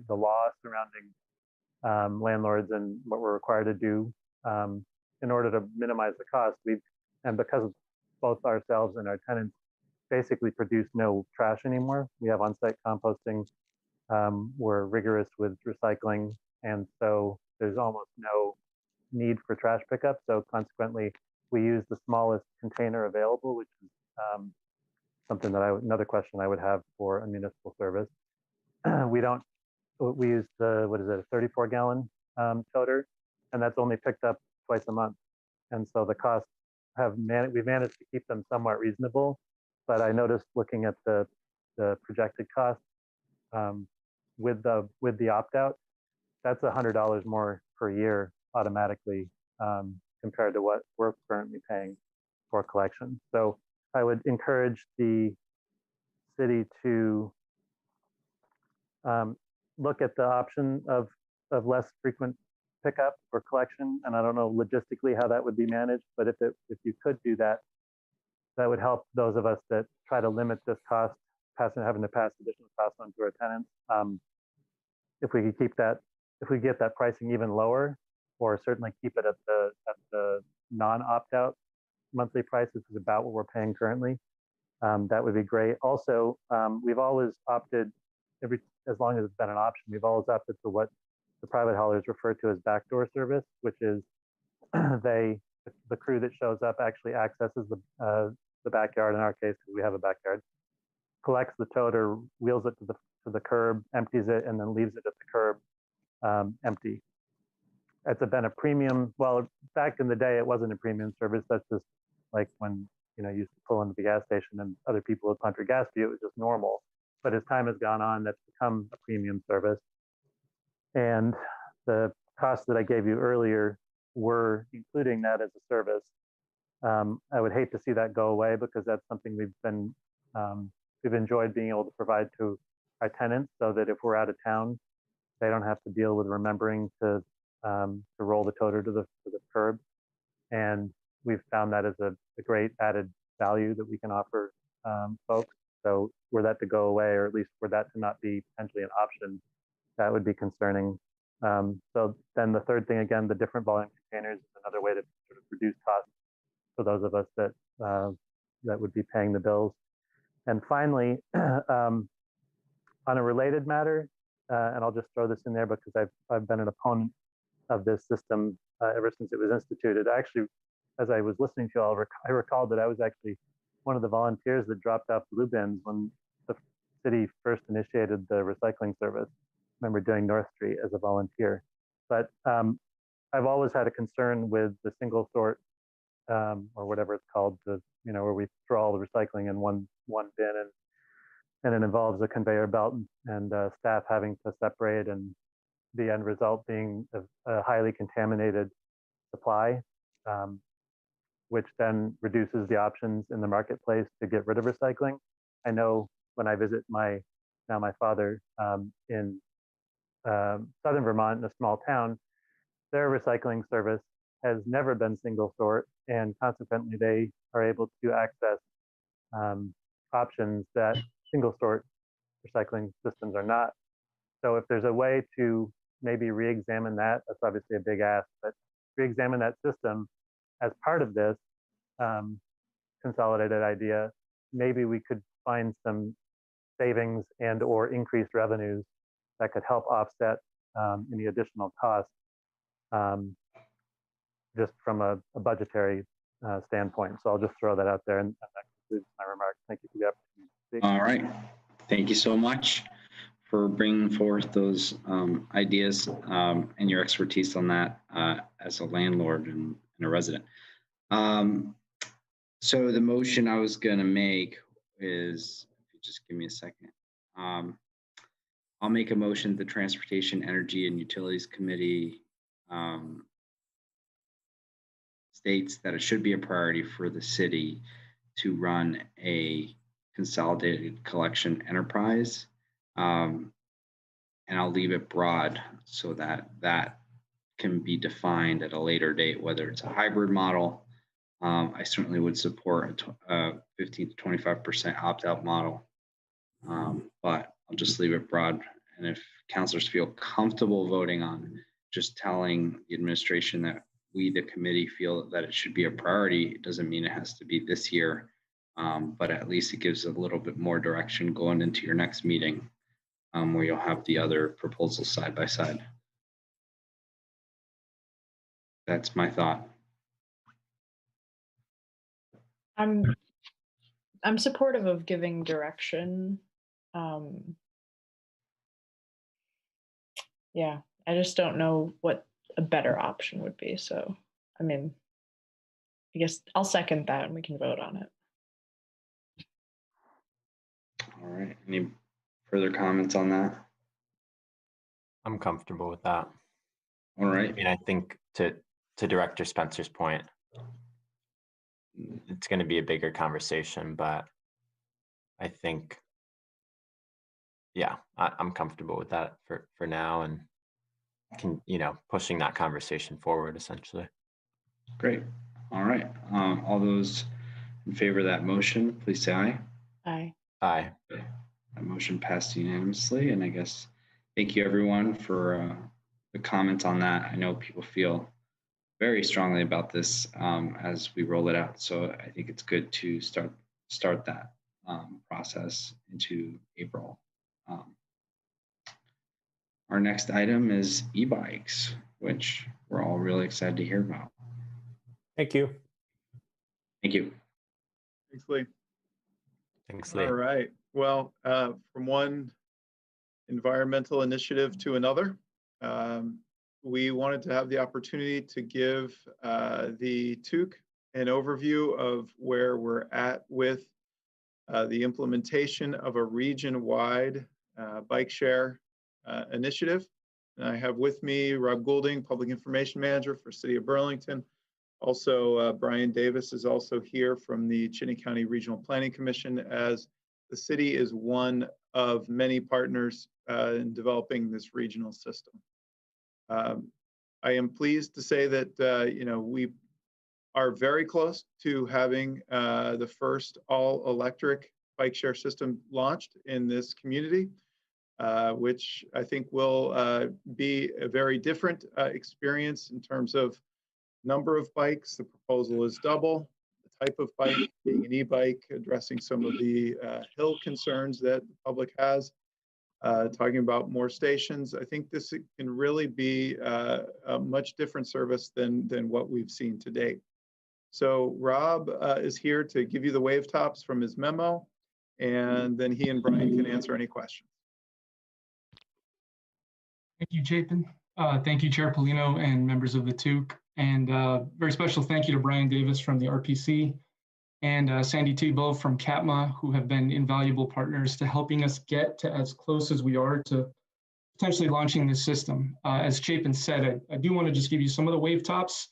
law surrounding landlords and what we're required to do in order to minimize the cost, and because both ourselves and our tenants basically produce no trash anymore. We have on-site composting. We're rigorous with recycling, and so there's almost no need for trash pickup. So consequently, we use the smallest container available, which is something that another question I would have for a municipal service. We use what is it, a 34-gallon toter, and that's only picked up twice a month. And so the costs we've managed to keep them somewhat reasonable, but I noticed looking at the projected cost with the opt-out, that's $100 more per year automatically compared to what we're currently paying for collection. So I would encourage the city to look at the option of less frequent pickup or collection. And I don't know logistically how that would be managed, but if you could do that, that would help those of us that try to limit this cost, having to pass additional costs on to our tenants. If we could keep that, if we get that pricing even lower, or certainly keep it at the non-opt-out monthly price, which is about what we're paying currently, that would be great. Also, we've always opted, as long as it's been an option, we've always opted for what the private haulers refer to as backdoor service, which is the crew that shows up actually accesses the backyard, in our case, because we have a backyard, collects the toter, wheels it to the curb, empties it, and then leaves it at the curb empty. It's been a premium. Well, back in the day, it wasn't a premium service. That's just like when you used to pull into the gas station and other people would punch your gas fee. It was just normal. But as time has gone on, that's become a premium service. And the costs that I gave you earlier were including that as a service. I would hate to see that go away because that's something we've enjoyed being able to provide to our tenants, so that if we're out of town, they don't have to deal with remembering to roll the toter to the curb. And we've found that as a great added value that we can offer folks. So were that to go away, or at least were that to not be potentially an option, that would be concerning. So then the third thing, again, the different volume containers is another way to sort of reduce costs for those of us that would be paying the bills. And finally, on a related matter, and I'll just throw this in there because I've been an opponent of this system ever since it was instituted. Actually, as I was listening to you all, I recalled that I was actually one of the volunteers that dropped off blue bins when the city first initiated the recycling service. I remember doing North Street as a volunteer. But I've always had a concern with the single sort, or whatever it's called, where we throw all the recycling in one bin, and it involves a conveyor belt and staff having to separate, and the end result being a highly contaminated supply, which then reduces the options in the marketplace to get rid of recycling. I know when I visit my father in southern Vermont, in a small town, their recycling service has never been single sort, and consequently they are able to access options that single sort recycling systems are not. So if there's a way to maybe re-examine that's obviously a big ask, but re-examine that system as part of this consolidated idea, maybe we could find some savings and or increased revenues that could help offset any additional costs just from a budgetary standpoint. So I'll just throw that out there, and that concludes my remarks. Thank you for the opportunity to speak. All right. Thank you so much for bringing forth those ideas and your expertise on that as a landlord and a resident. So the motion I was going to make is, if you just give me a second, I'll make a motion. The Transportation, Energy, and Utilities Committee states that it should be a priority for the city to run a consolidated collection enterprise. And I'll leave it broad so that can be defined at a later date, whether it's a hybrid model. I certainly would support a 15 to 25% opt-out model, but I'll just leave it broad. And if councilors feel comfortable voting on just telling the administration that we, the committee, feel that it should be a priority, it doesn't mean it has to be this year, but at least it gives a little bit more direction going into your next meeting, where you'll have the other proposals side by side. That's my thought. I'm supportive of giving direction. Yeah, I just don't know what a better option would be. So, I mean, I guess I'll second that and we can vote on it. All right. Any further comments on that? I'm comfortable with that. All right. I mean, I think to Director Spencer's point, it's going to be a bigger conversation, but I think, yeah, I'm comfortable with that for now, and can, pushing that conversation forward essentially. Great. All right. All those in favor of that motion, please say aye. Aye. Aye. Okay. That motion passed unanimously, and I guess thank you everyone for the comments on that. I know people feel very strongly about this as we roll it out, so I think it's good to start that process into April. Our next item is e-bikes, which we're all really excited to hear about. Thank you. Thank you. Thanks, Lee. Thanks, Lee. All right. Well, from one environmental initiative to another, we wanted to have the opportunity to give the TUC an overview of where we're at with the implementation of a region-wide bike share initiative. And I have with me Rob Goulding, Public Information Manager for City of Burlington. Also, Brian Davis is also here from the Cheney County Regional Planning Commission, as the city is one of many partners in developing this regional system. I am pleased to say that we are very close to having the first all-electric bike share system launched in this community, which I think will be a very different experience in terms of number of bikes. The proposal is double. The type of bike being an e-bike, addressing some of the hill concerns that the public has. Talking about more stations, I think this can really be a much different service than what we've seen to date. So Rob is here to give you the wave tops from his memo, and then he and Brian can answer any questions. Thank you, Chapin. Thank you, Chair Polino and members of the TUC. And very special thank you to Brian Davis from the RPC and Sandy Thibault from CATMA, who have been invaluable partners to helping us get to as close as we are to potentially launching this system. As Chapin said, I do want to just give you some of the wave tops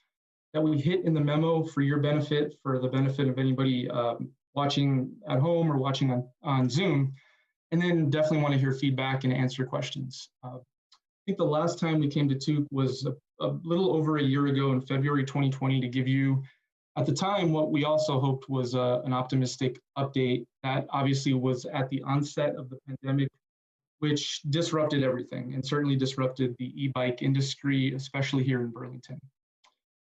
that we hit in the memo for your benefit, for the benefit of anybody watching at home or watching on Zoom, and then definitely want to hear feedback and answer questions. I think the last time we came to TUC was a little over a year ago in February 2020 to give you, at the time, what we also hoped was an optimistic update that obviously was at the onset of the pandemic, which disrupted everything and certainly disrupted the e-bike industry, especially here in Burlington.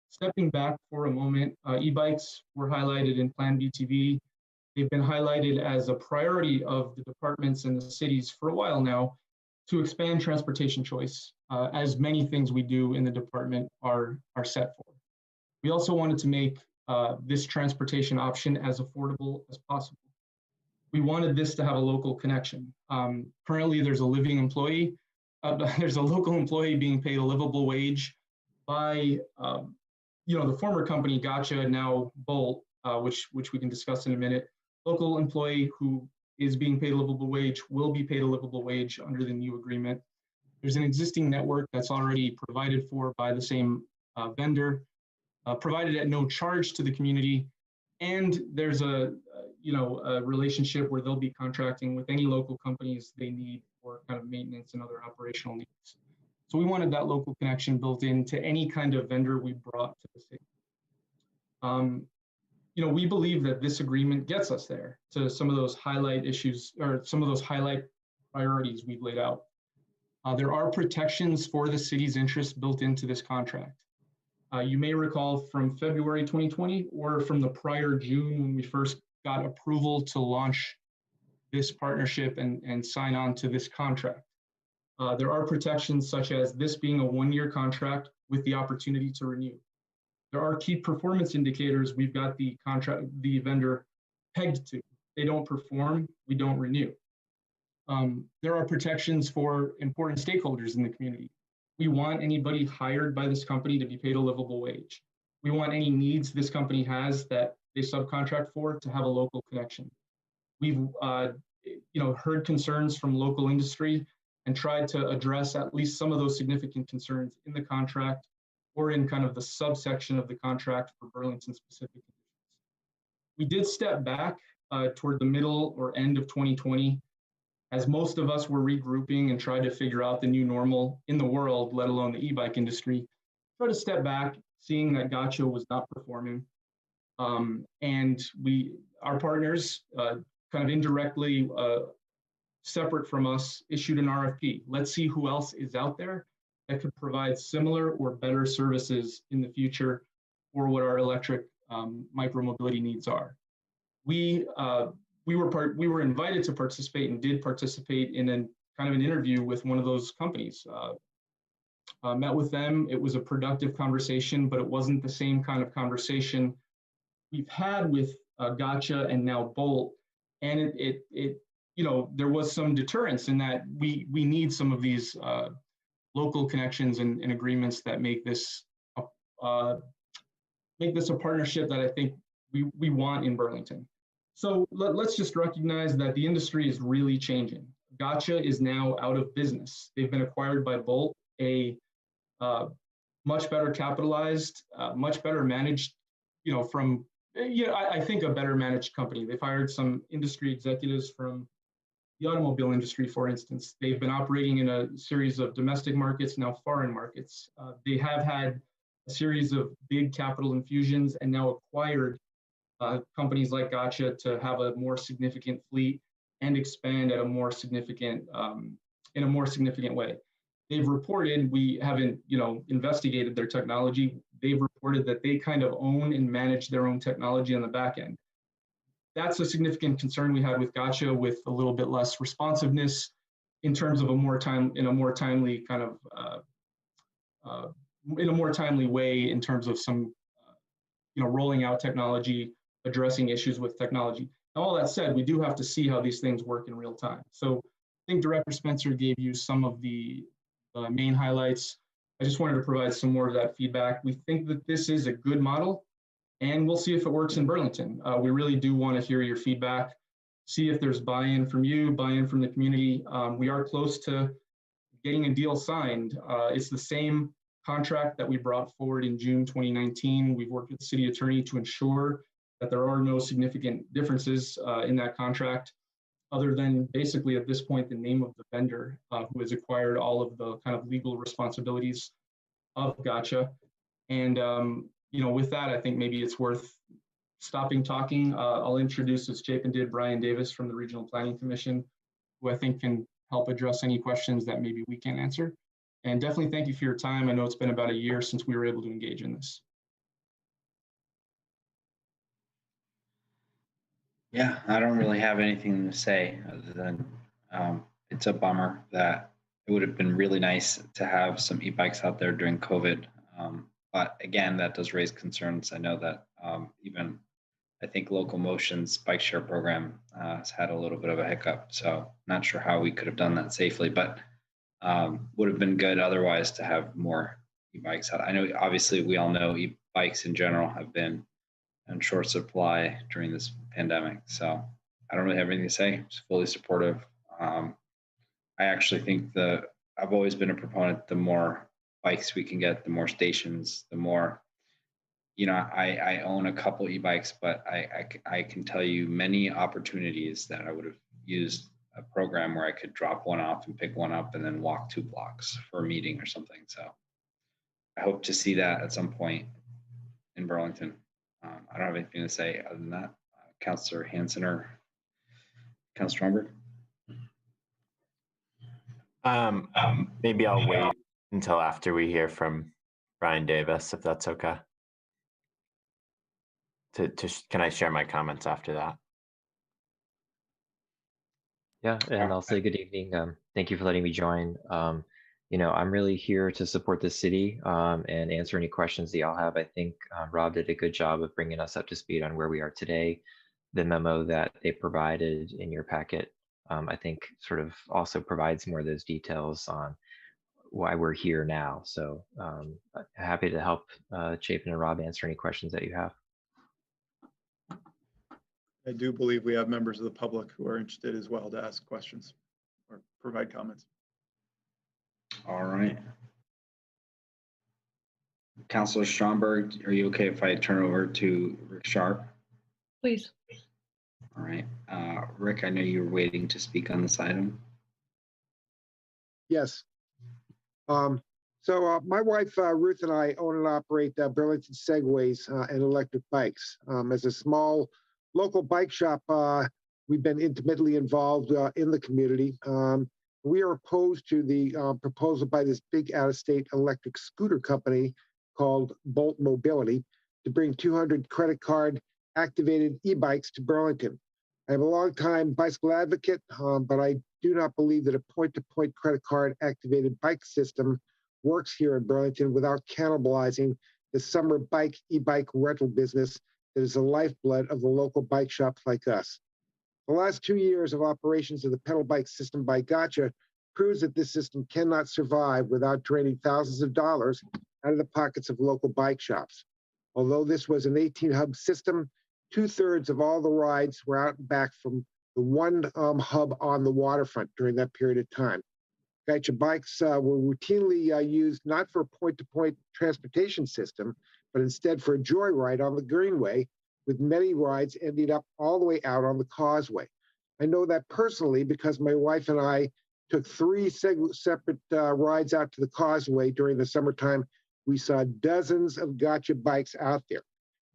Stepping back for a moment, e-bikes were highlighted in Plan BTV. They've been highlighted as a priority of the departments and the cities for a while now to expand transportation choice, as many things we do in the department are set for. We also wanted to make this transportation option as affordable as possible. We wanted this to have a local connection. Currently, there's a living employee, there's a local employee being paid a livable wage by the former company Gotcha, now Bolt, which we can discuss in a minute. Local employee who is being paid a livable wage will be paid a livable wage under the new agreement. There's an existing network that's already provided for by the same vendor, provided at no charge to the community, and there's a relationship where they'll be contracting with any local companies they need for kind of maintenance and other operational needs. So we wanted that local connection built into any kind of vendor we brought to the city. We believe that this agreement gets us there to some of those highlight issues or some of those highlight priorities we've laid out. There are protections for the city's interests built into this contract. You may recall from February 2020 or from the prior June when we first got approval to launch this partnership and sign on to this contract. There are protections such as this being a one-year contract with the opportunity to renew. There are key performance indicators we've got the vendor pegged to. They don't perform, we don't renew. There are protections for important stakeholders in the community. We want anybody hired by this company to be paid a livable wage. We want any needs this company has that they subcontract for to have a local connection. We've heard concerns from local industry and tried to address at least some of those significant concerns in the contract or in kind of the subsection of the contract for Burlington specific conditions. We did step back toward the middle or end of 2020 as most of us were regrouping and tried to figure out the new normal in the world, let alone the e-bike industry. Try to step back, seeing that Gotcha was not performing. And our partners, kind of indirectly separate from us, issued an RFP. Let's see who else is out there that could provide similar or better services in the future for what our electric micromobility needs are. We were invited to participate and did participate in a kind of an interview with one of those companies. Met with them. It was a productive conversation, but it wasn't the same kind of conversation we've had with Gotcha and now Bolt. And there was some deterrence in that we need some of these local connections and agreements that make this a partnership that I think we want in Burlington. So let's just recognize that the industry is really changing. Gotcha is now out of business. They've been acquired by Bolt, a much better capitalized, much better managed, I think a better managed company. They've hired some industry executives from the automobile industry, for instance. They've been operating in a series of domestic markets, now foreign markets. They have had a series of big capital infusions and now acquired companies like Gotcha to have a more significant fleet and expand at a more significant, in a more significant way. They've reported, we haven't, investigated their technology. They've reported that they kind of own and manage their own technology on the back end. That's a significant concern we had with Gotcha, with a little bit less responsiveness in terms of in a more timely way in terms of some, rolling out technology, addressing issues with technology. Now, all that said, we do have to see how these things work in real time. So I think Director Spencer gave you some of the main highlights. I just wanted to provide some more of that feedback. We think that this is a good model, and we'll see if it works in Burlington. We really do want to hear your feedback, see if there's buy-in from you, buy-in from the community. We are close to getting a deal signed. It's the same contract that we brought forward in June 2019. We've worked with the city attorney to ensure that there are no significant differences in that contract, other than basically at this point the name of the vendor who has acquired all of the kind of legal responsibilities of Gotcha. And with that, I think maybe it's worth stopping talking. I'll introduce, as Chapin did, Brian Davis from the Regional Planning Commission, who I think can help address any questions that maybe we can't answer. And definitely thank you for your time. I know it's been about a year since we were able to engage in this. Yeah, I don't really have anything to say other than it's a bummer that it would have been really nice to have some e-bikes out there during COVID. But again, that does raise concerns. I know that even I think Local Motion's bike share program has had a little bit of a hiccup. So not sure how we could have done that safely, but would have been good otherwise to have more e-bikes out. I know obviously we all know e-bikes in general have been in short supply during this pandemic. So I don't really have anything to say. Just fully supportive. I actually think I've always been a proponent, the more bikes we can get, the more stations, the more, I own a couple e-bikes, but I can tell you many opportunities that I would have used a program where I could drop one off and pick one up and then walk 2 blocks for a meeting or something. So I hope to see that at some point in Burlington. I don't have anything to say other than that. Councillor Hanson or Councillor Stromberg? Maybe I'll wait until after we hear from Brian Davis, if that's okay. Can I share my comments after that? Yeah, and I'll say good evening. Thank you for letting me join. You know, I'm really here to support the city and answer any questions that y'all have. I think Rob did a good job of bringing us up to speed on where we are today. The memo that they provided in your packet, I think sort of also provides more of those details on why we're here now. So happy to help Chapin and Rob answer any questions that you have. I do believe we have members of the public who are interested as well to ask questions or provide comments. All right. Councillor Stromberg, are you okay if I turn over to Rick Sharp? Please. All right. Rick, I know you were waiting to speak on this item. Yes. So my wife, Ruth, and I own and operate Burlington Segways and electric bikes. As a small local bike shop, we've been intimately involved in the community. We are opposed to the proposal by this big out-of-state electric scooter company called Bolt Mobility to bring 200 credit card activated e-bikes to Burlington. I am a longtime bicycle advocate, but I do not believe that a point-to-point credit card activated bike system works here in Burlington without cannibalizing the summer e-bike rental business that is the lifeblood of the local bike shops like us. The last 2 years of operations of the pedal bike system by Gotcha proves that this system cannot survive without draining thousands of dollars out of the pockets of local bike shops. Although this was an 18-hub system, 2/3 of all the rides were out and back from the one hub on the waterfront during that period of time. Gotcha bikes were routinely used not for a point-to-point transportation system, but instead for a joyride on the Greenway, with many rides ending up all the way out on the Causeway. I know that personally because my wife and I took 3 separate rides out to the Causeway during the summertime. We saw dozens of Gotcha bikes out there.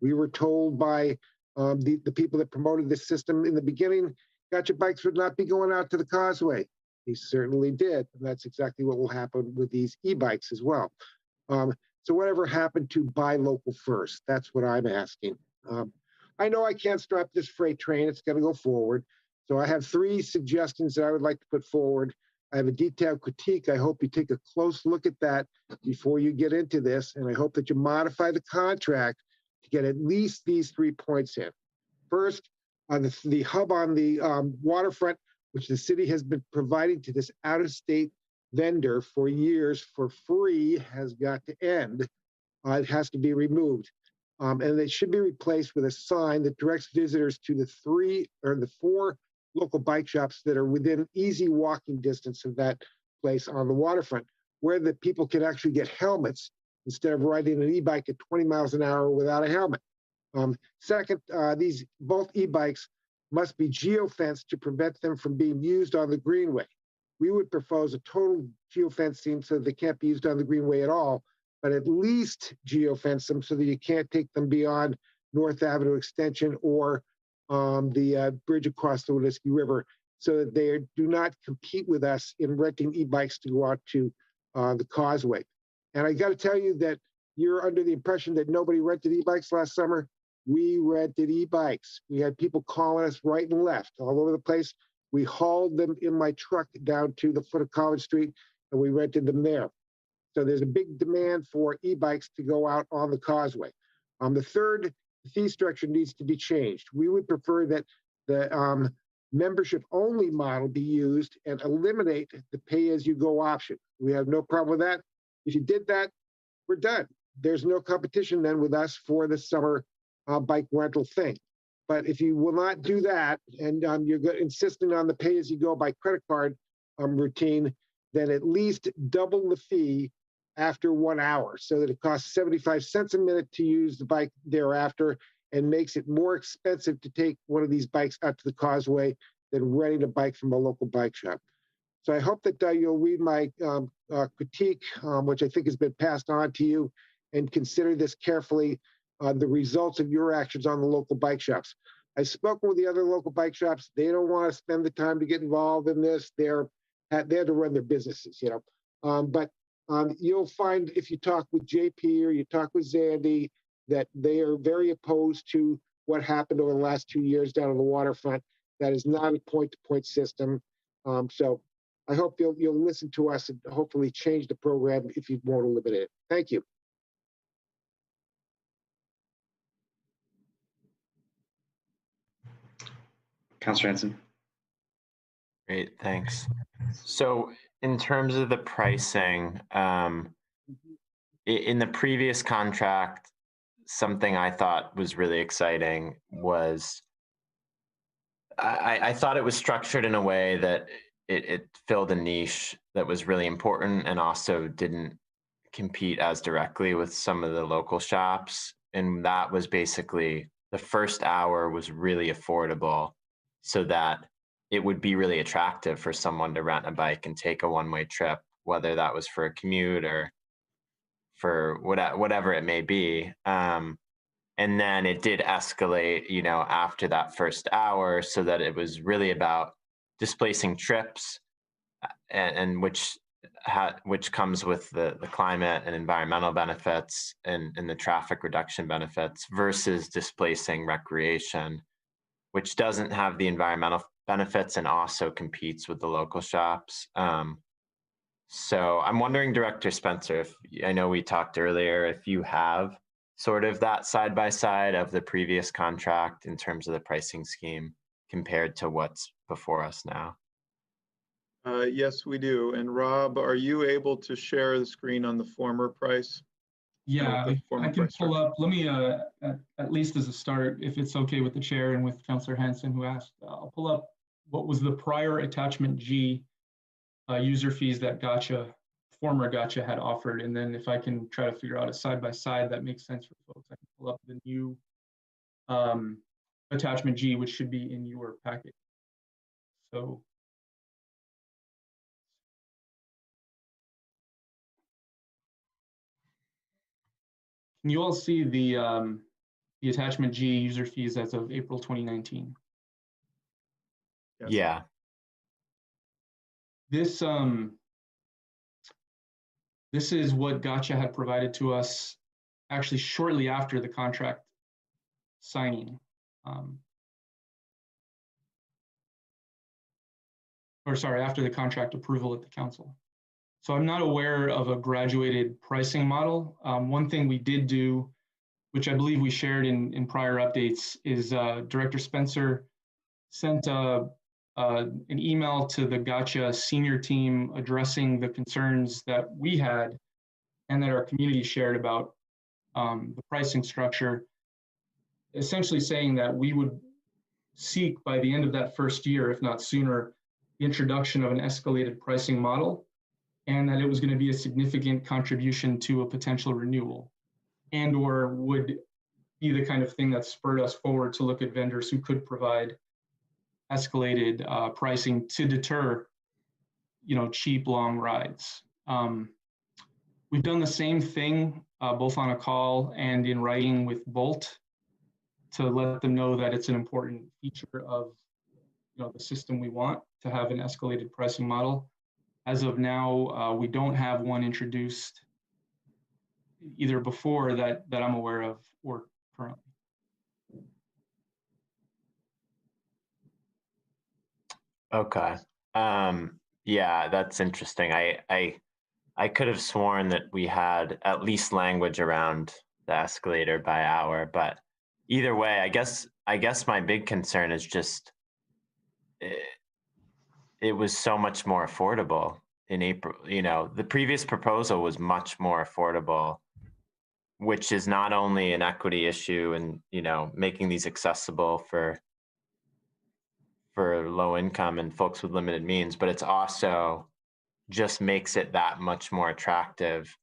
We were told by the people that promoted this system in the beginning, Gotcha bikes would not be going out to the Causeway. They certainly did, and that's exactly what will happen with these e-bikes as well. So whatever happened to buy local first? That's what I'm asking. I know I can't stop this freight train. It's going to go forward. So I have 3 suggestions that I would like to put forward. I have a detailed critique. I hope you take a close look at that before you get into this, and I hope that you modify the contract to get at least these 3 points in. First, on the hub on the waterfront, which the city has been providing to this out-of-state vendor for years for free, has got to end. It has to be removed. And it should be replaced with a sign that directs visitors to the 4 local bike shops that are within easy walking distance of that place on the waterfront, where the people can actually get helmets instead of riding an e-bike at 20 miles an hour without a helmet. Second, these both e-bikes must be geofenced to prevent them from being used on the Greenway. We would propose a total geofencing so they can't be used on the Greenway at all, but at least geofence them so that you can't take them beyond North Avenue Extension or the bridge across the Winooski River, so that they do not compete with us in renting e-bikes to go out to the Causeway. And I got to tell you that you're under the impression that nobody rented e-bikes last summer. We rented e-bikes. We had people calling us right and left all over the place. We hauled them in my truck down to the foot of College Street, and we rented them there. So there's a big demand for e-bikes to go out on the Causeway. The third, fee structure needs to be changed. We would prefer that the membership-only model be used and eliminate the pay-as-you-go option. We have no problem with that. If you did that, we're done. There's no competition then with us for the summer bike rental thing. But if you will not do that, and you're insisting on the pay-as-you-go by credit card routine, then at least double the fee after 1 hour, so that it costs 75 cents a minute to use the bike thereafter, and makes it more expensive to take one of these bikes out to the Causeway than renting a bike from a local bike shop. So I hope that you'll read my critique, which I think has been passed on to you, and consider this carefully, the results of your actions on the local bike shops. I've spoken with the other local bike shops. They don't want to spend the time to get involved in this. They have to run their businesses, you know. But you'll find if you talk with JP or you talk with Zandy that they are very opposed to what happened over the last 2 years down on the waterfront. That is not a point-to-point system. So I hope you'll listen to us and hopefully change the program if you want to eliminate it. Thank you. Councilor Hanson. Great, thanks. So in terms of the pricing, in the previous contract, something I thought was really exciting was I thought it was structured in a way that it filled a niche that was really important and also didn't compete as directly with some of the local shops. And that was basically the first hour was really affordable so that it would be really attractive for someone to rent a bike and take a one-way trip, whether that was for a commute or for whatever it may be. And then it did escalate, you know, after that first hour, so that it was really about displacing trips, and which comes with the climate and environmental benefits and the traffic reduction benefits versus displacing recreation, which doesn't have the environmental benefits and also competes with the local shops. So I'm wondering, Director Spencer, if I know we talked earlier, if you have sort of that side by side of the previous contract in terms of the pricing scheme compared to what's before us now. Yes, we do. And Rob, are you able to share the screen on the former price? Yeah, I can pull up. Let me, at least as a start, if it's okay with the chair and with Councilor Hanson who asked, I'll pull up what was the prior attachment G user fees that former Gotcha had offered. And then if I can try to figure out a side by side that makes sense for folks, I can pull up the new attachment G, which should be in your packet. So. Can you all see the attachment G user fees as of April 2019? Yes. Yeah. This is what Gotcha had provided to us actually shortly after the contract signing. Or sorry, after the contract approval at the council. So I'm not aware of a graduated pricing model. One thing we did do, which I believe we shared in prior updates, is Director Spencer sent an email to the Gotcha senior team addressing the concerns that we had and that our community shared about the pricing structure, essentially saying that we would seek by the end of that first year, if not sooner, the introduction of an escalated pricing model, and that it was going to be a significant contribution to a potential renewal, and or would be the kind of thing that spurred us forward to look at vendors who could provide escalated pricing to deter, cheap long rides. We've done the same thing both on a call and in writing with Bolt to let them know that it's an important feature of the system we want to have an escalated pricing model. As of now, we don't have one introduced either before that I'm aware of or currently. Okay. Yeah, that's interesting. I could have sworn that we had at least language around the escalator by hour, but either way, I guess my big concern is just it was so much more affordable in April. The previous proposal was much more affordable, which is not only an equity issue and making these accessible for low income and folks with limited means, but it's also just makes it that much more attractive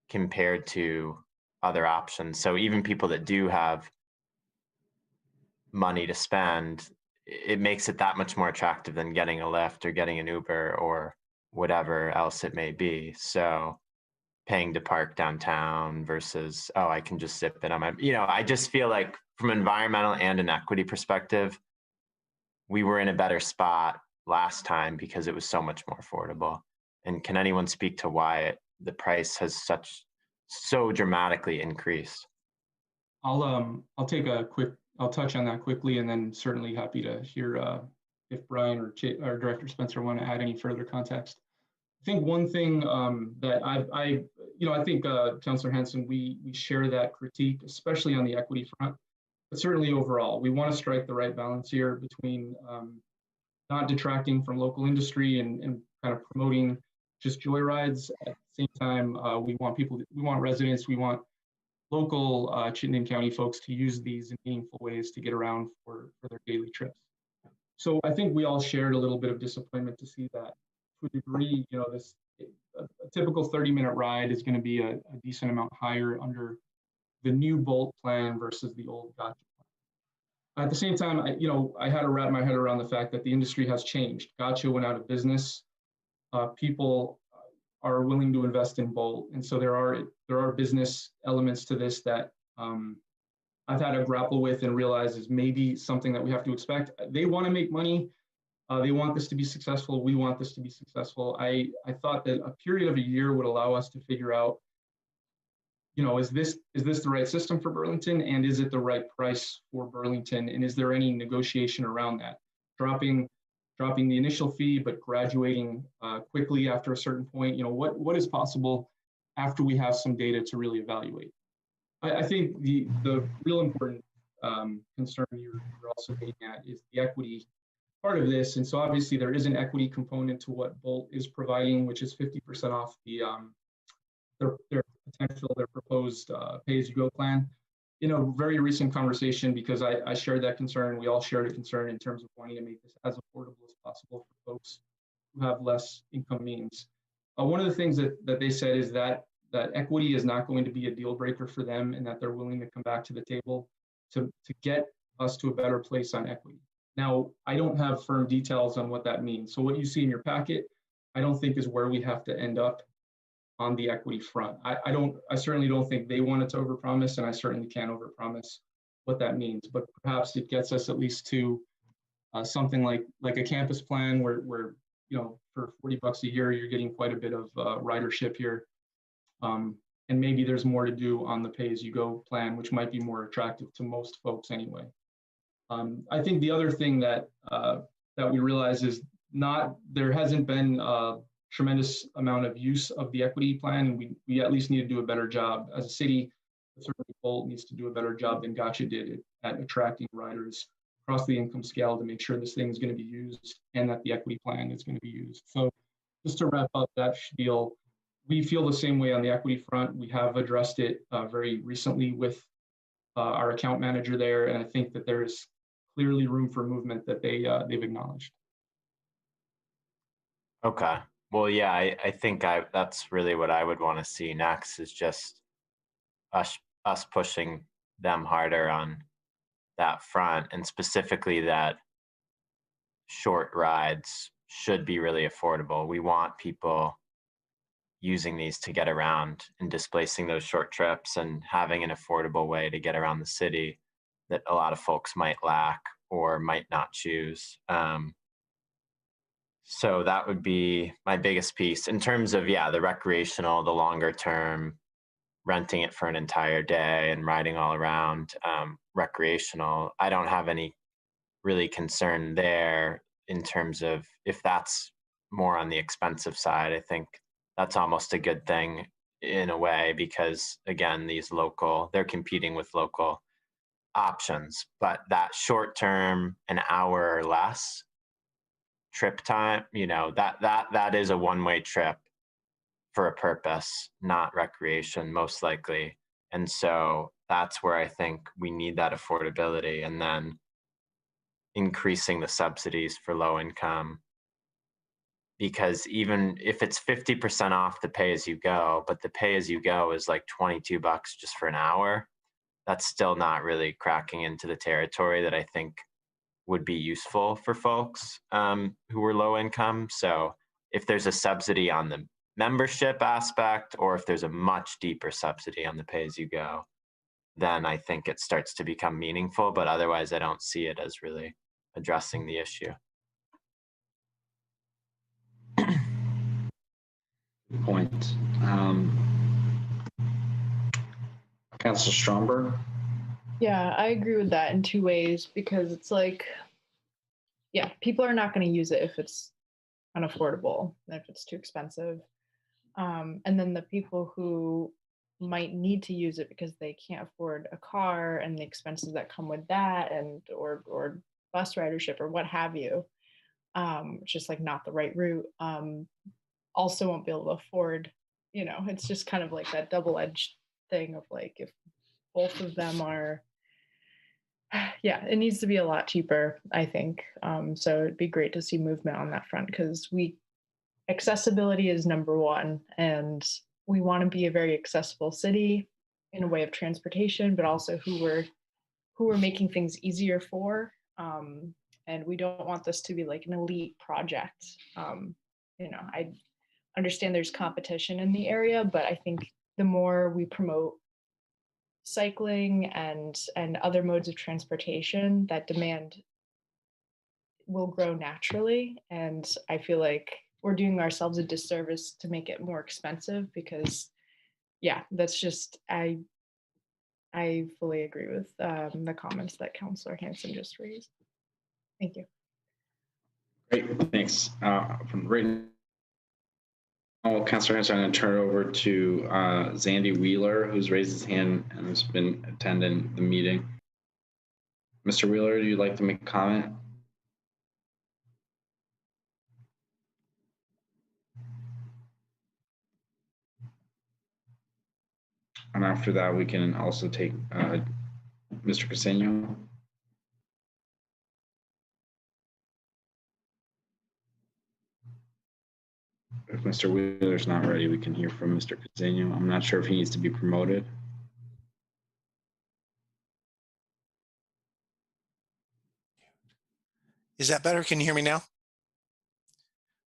compared to other options. So even people that do have money to spend, it makes it that much more attractive than getting a Lyft or getting an Uber or whatever else it may be. So paying to park downtown versus, oh, I can just zip it on my, I just feel like from environmental and an equity perspective, we were in a better spot last time because it was so much more affordable. And can anyone speak to why the price has so dramatically increased? I'll touch on that quickly, and then certainly happy to hear if Brian or Director Spencer want to add any further context. I think one thing that I think Councillor Hanson, we share that critique, especially on the equity front, but certainly overall, we want to strike the right balance here between not detracting from local industry and kind of promoting just joyrides. At the same time, we want residents, we want local Chittenden County folks to use these in meaningful ways to get around for their daily trips. So I think we all shared a little bit of disappointment to see that to a degree, a typical 30-minute ride is going to be a decent amount higher under the new Bolt plan versus the old Gotcha plan. At the same time, I had to wrap my head around the fact that the industry has changed. Gotcha went out of business. People are willing to invest in Bolt, and so there are business elements to this that I've had to grapple with and realize is maybe something that we have to expect. They want to make money. They want this to be successful. We want this to be successful. I thought that a period of a year would allow us to figure out, is this the right system for Burlington, and is it the right price for Burlington, and is there any negotiation around that? Dropping the initial fee, but graduating quickly after a certain point. What is possible after we have some data to really evaluate? I think the real important concern you're also getting at is the equity part of this. And so obviously there is an equity component to what Bolt is providing, which is 50% off their proposed pay-as-you-go plan. Very recent conversation, because I shared that concern. We all shared a concern in terms of wanting to make this as affordable as possible for folks who have less income means. One of the things that they said is that equity is not going to be a deal breaker for them, and that they're willing to come back to the table to get us to a better place on equity. Now, I don't have firm details on what that means. So what you see in your packet, I don't think is where we have to end up on the equity front. I certainly don't think they wanted to overpromise, and I certainly can't overpromise what that means. But perhaps it gets us at least to something like a campus plan where for $40 a year, you're getting quite a bit of ridership here. And maybe there's more to do on the pay-as-you-go plan, which might be more attractive to most folks anyway. I think the other thing that we realize is there hasn't been a tremendous amount of use of the equity plan, and we at least need to do a better job as a city. Certainly Bolt needs to do a better job than Gotcha did at attracting riders across the income scale to make sure this thing is going to be used and that the equity plan is going to be used. So just to wrap up that spiel, we feel the same way on the equity front. We have addressed it very recently with our account manager there, and I think that there's clearly room for movement that they've acknowledged. Okay. Well, yeah, I think that's really what I would want to see next, is just us pushing them harder on that front, and specifically that short rides should be really affordable. We want people using these to get around and displacing those short trips and having an affordable way to get around the city that a lot of folks might lack or might not choose. So that would be my biggest piece in terms of, the recreational, the longer term, renting it for an entire day and riding all around. Recreational, I don't have any really concern there in terms of if that's more on the expensive side. I think that's almost a good thing in a way, because again, they're competing with local options. But that short term, an hour or less trip time, that is a one-way trip for a purpose, not recreation, most likely. And so that's where I think we need that affordability, and then increasing the subsidies for low income. Because even if it's 50% off the pay-as-you-go, but the pay-as-you-go is like $22 just for an hour, that's still not really cracking into the territory that I think would be useful for folks who were low income. So if there's a subsidy on the membership aspect, or if there's a much deeper subsidy on the pay-as-you-go, then I think it starts to become meaningful. But otherwise, I don't see it as really addressing the issue. Good point. Councilor Stromberg? Yeah, I agree with that in two ways, because it's like, yeah, people are not going to use it if it's unaffordable, if it's too expensive. And then the people who might need to use it because they can't afford a car and the expenses that come with that, and or bus ridership or what have you, it's just like not the right route. Also won't be able to afford, it's just kind of like that double-edged thing of like, if both of them are, yeah, it needs to be a lot cheaper, I think. So it'd be great to see movement on that front, because accessibility is number one, and we want to be a very accessible city in a way of transportation, but also who we're making things easier for. And we don't want this to be like an elite project. I understand there's competition in the area, but I think the more we promote cycling and other modes of transportation, that demand will grow naturally. And I feel like we're doing ourselves a disservice to make it more expensive, because yeah, that's just, I fully agree with the comments that Councillor Hanson just raised. Thank you. Great, thanks. From right now, Councillor Hanson, I'm going to turn it over to Zandy Wheeler, who's raised his hand and has been attending the meeting. Mr. Wheeler, do you like to make a comment? And after that, we can also take Mr. Cassano. If Mr. Wheeler's not ready, we can hear from Mr. Cassano. I'm not sure if he needs to be promoted. Is that better? Can you hear me now?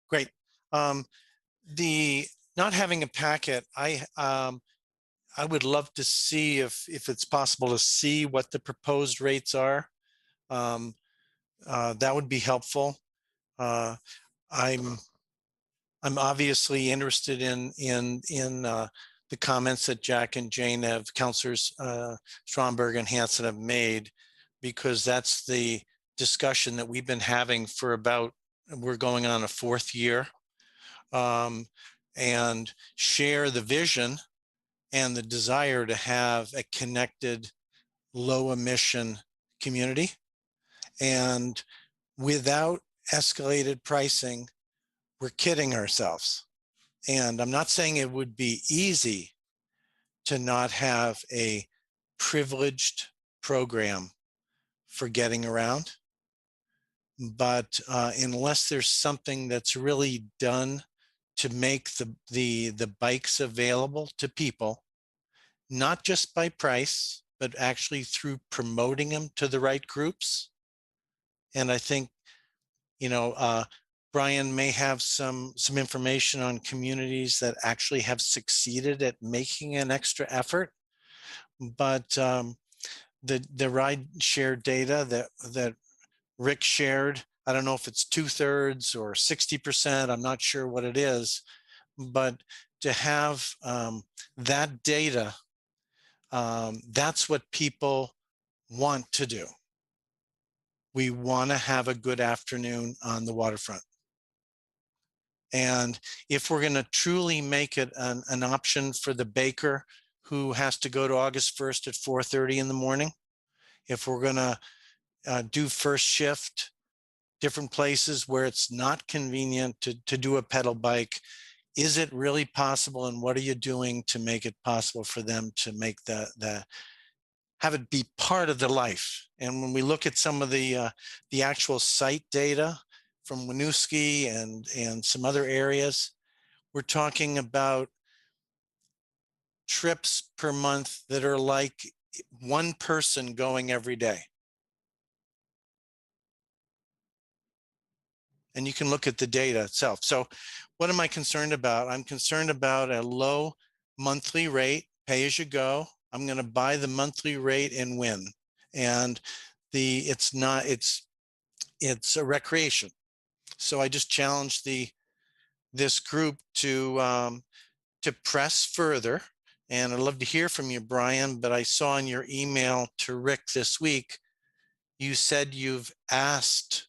Great. The not having a packet, I would love to see if it's possible to see what the proposed rates are. That would be helpful. I'm obviously interested in the comments that Jack and Jane have, Councilors Stromberg and Hanson have made, because that's the discussion that we've been having for we're going on a 4th year, and share the vision and the desire to have a connected, low emission community. And without escalated pricing, we're kidding ourselves. And I'm not saying it would be easy to not have a privileged program for getting around. But unless there's something that's really done to make the bikes available to people, not just by price, but actually through promoting them to the right groups. And I think, Brian may have some information on communities that actually have succeeded at making an extra effort. But the ride share data that Rick shared, I don't know if it's 2/3 or 60%, I'm not sure what it is, but to have that data, that's what people want to do. We want to have a good afternoon on the waterfront. And if we're going to truly make it an option for the baker who has to go to August 1st at 4:30 in the morning, if we're going to do first shift, different places where it's not convenient to do a pedal bike, is it really possible? And what are you doing to make it possible for them to make have it be part of their life? And when we look at some of the actual site data from Winooski and some other areas, we're talking about trips per month that are like one person going every day. and you can look at the data itself. So what am I concerned about? I'm concerned about a low monthly rate, pay as you go. I'm going to buy the monthly rate and win. And it's a recreation. So I just challenged this group to press further. And I'd love to hear from you, Brian, but I saw in your email to Rick this week, you said you've asked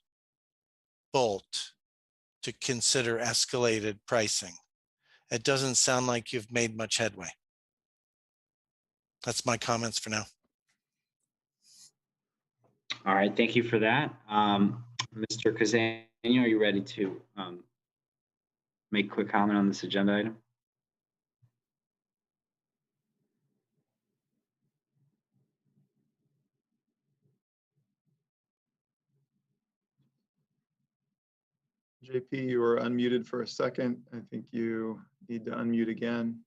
Bolt to consider escalated pricing. It doesn't sound like you've made much headway. That's my comments for now. All right, thank you for that. Mr. Kazan, are you ready to make a quick comment on this agenda item? JP, you were unmuted for a second. I think you need to unmute again.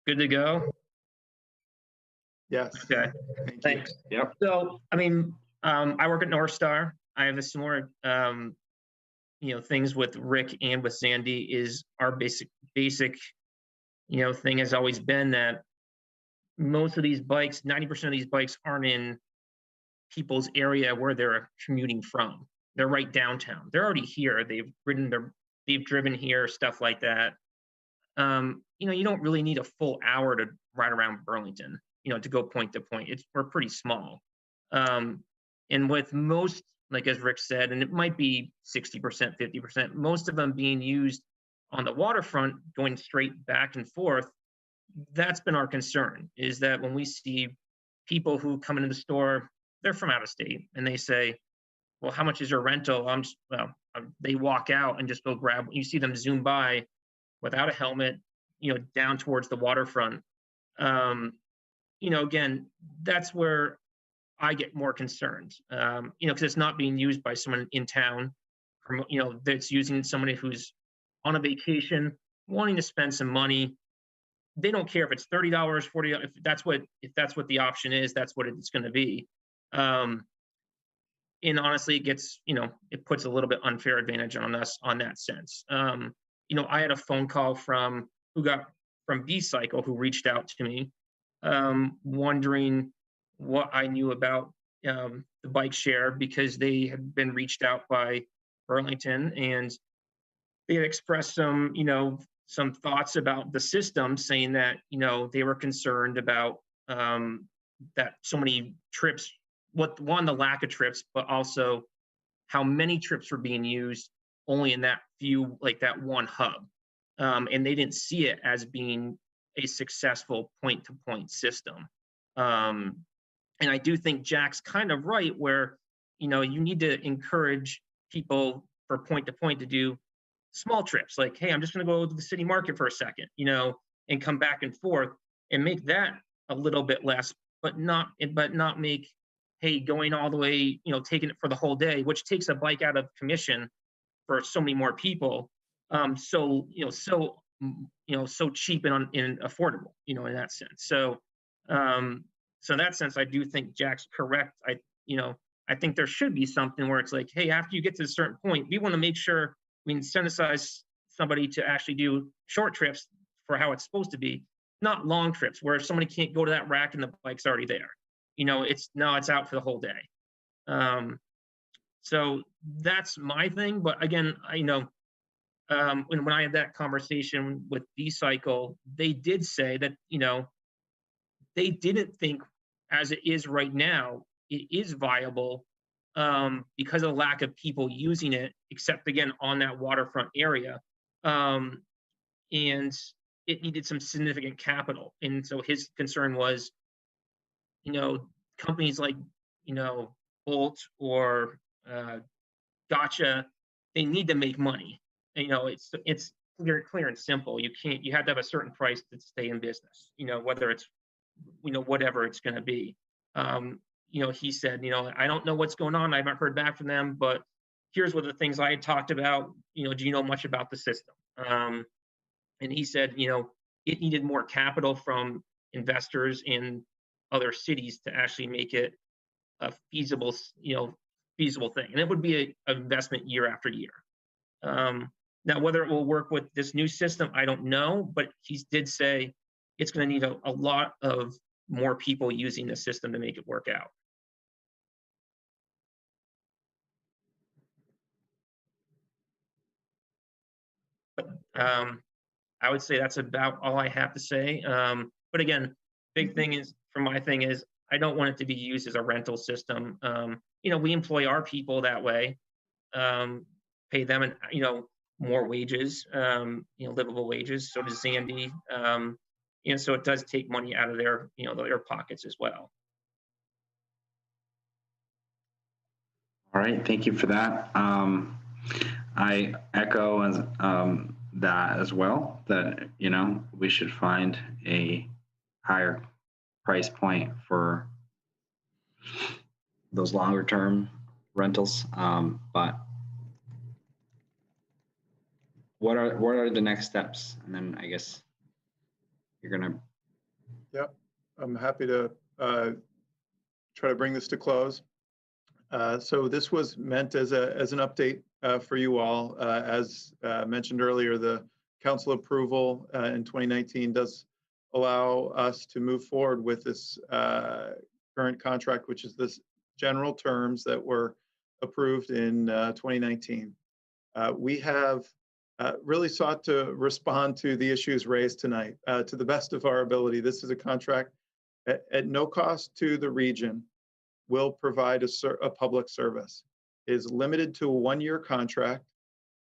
Good to go? Yes. Okay, thanks. Yep. So, I mean, I work at North Star. I have a similar, things with Rick and with Sandy. Is our basic, thing has always been that most of these bikes, 90% of these bikes aren't in people's area where they're commuting from. They're right downtown. They're already here. They've driven here, stuff like that. You don't really need a full hour to ride around Burlington, to go point to point. We're pretty small. And with most, like as Rick said, and it might be 60%, 50%, most of them being used on the waterfront, going straight back and forth. That's been our concern, is that when we see people who come into the store, they're from out of state, and they say, well, how much is your rental? They walk out and just go grab, you see them zoom by without a helmet, down towards the waterfront. Again, that's where I get more concerned, because it's not being used by someone in town, that's using somebody who's on a vacation, wanting to spend some money. They don't care if it's $30, $40, if that's what the option is, that's what it's going to be. And honestly, it gets, it puts a little bit unfair advantage on us on that sense. I had a phone call from B-Cycle who reached out to me, wondering what I knew about the bike share, because they had been reached out by Burlington, and they had expressed some thoughts about the system, saying that, they were concerned about that so many trips, the lack of trips, but also how many trips were being used only in that few, like that one hub. And they didn't see it as being a successful point-to-point system. And I do think Jack's kind of right, where, you need to encourage people for point-to-point to do small trips. Like, hey, I'm just going to go to the city market for a second, and come back and forth, and make that a little bit less, but not make, hey, going all the way, taking it for the whole day, which takes a bike out of commission for so many more people. So cheap and affordable, in that sense. So in that sense, I do think Jack's correct. I think there should be something where it's like, hey, after you get to a certain point, we want to make sure we incentivize somebody to actually do short trips for how it's supposed to be, not long trips where somebody can't go to that rack and the bike's already there. It's out for the whole day. So that's my thing. But again, when I had that conversation with B-Cycle, they did say that, they didn't think, as it is right now, it is viable, because of the lack of people using it, except again on that waterfront area. And it needed some significant capital. And so his concern was, companies like, Bolt or Gotcha, they need to make money. It's clear and simple. You have to have a certain price to stay in business, whether it's, whatever it's going to be. He said, I don't know what's going on. I haven't heard back from them, but here's what the things I had talked about. Do you know much about the system? And he said, it needed more capital from investors, and other cities to actually make it a feasible, feasible thing. And it would be an investment year after year. Now, whether it will work with this new system, I don't know, but he did say it's going to need a lot of more people using the system to make it work out. But I would say that's about all I have to say. But again, big thing is, from my thing is, I don't want it to be used as a rental system. We employ our people that way, pay them, and more wages, livable wages. So does Sandy. So it does take money out of their pockets as well. All right, thank you for that. I echo that as well, that, we should find a higher price point for those longer term rentals. But what are the next steps? And then I guess you're gonna. Yep, I'm happy to try to bring this to close. So this was meant as an update for you all. As mentioned earlier, the council approval in 2019 does allow us to move forward with this current contract, which is this general terms that were approved in 2019. We have really sought to respond to the issues raised tonight to the best of our ability. This is a contract at no cost to the region, will provide a public service. It is limited to a one-year contract,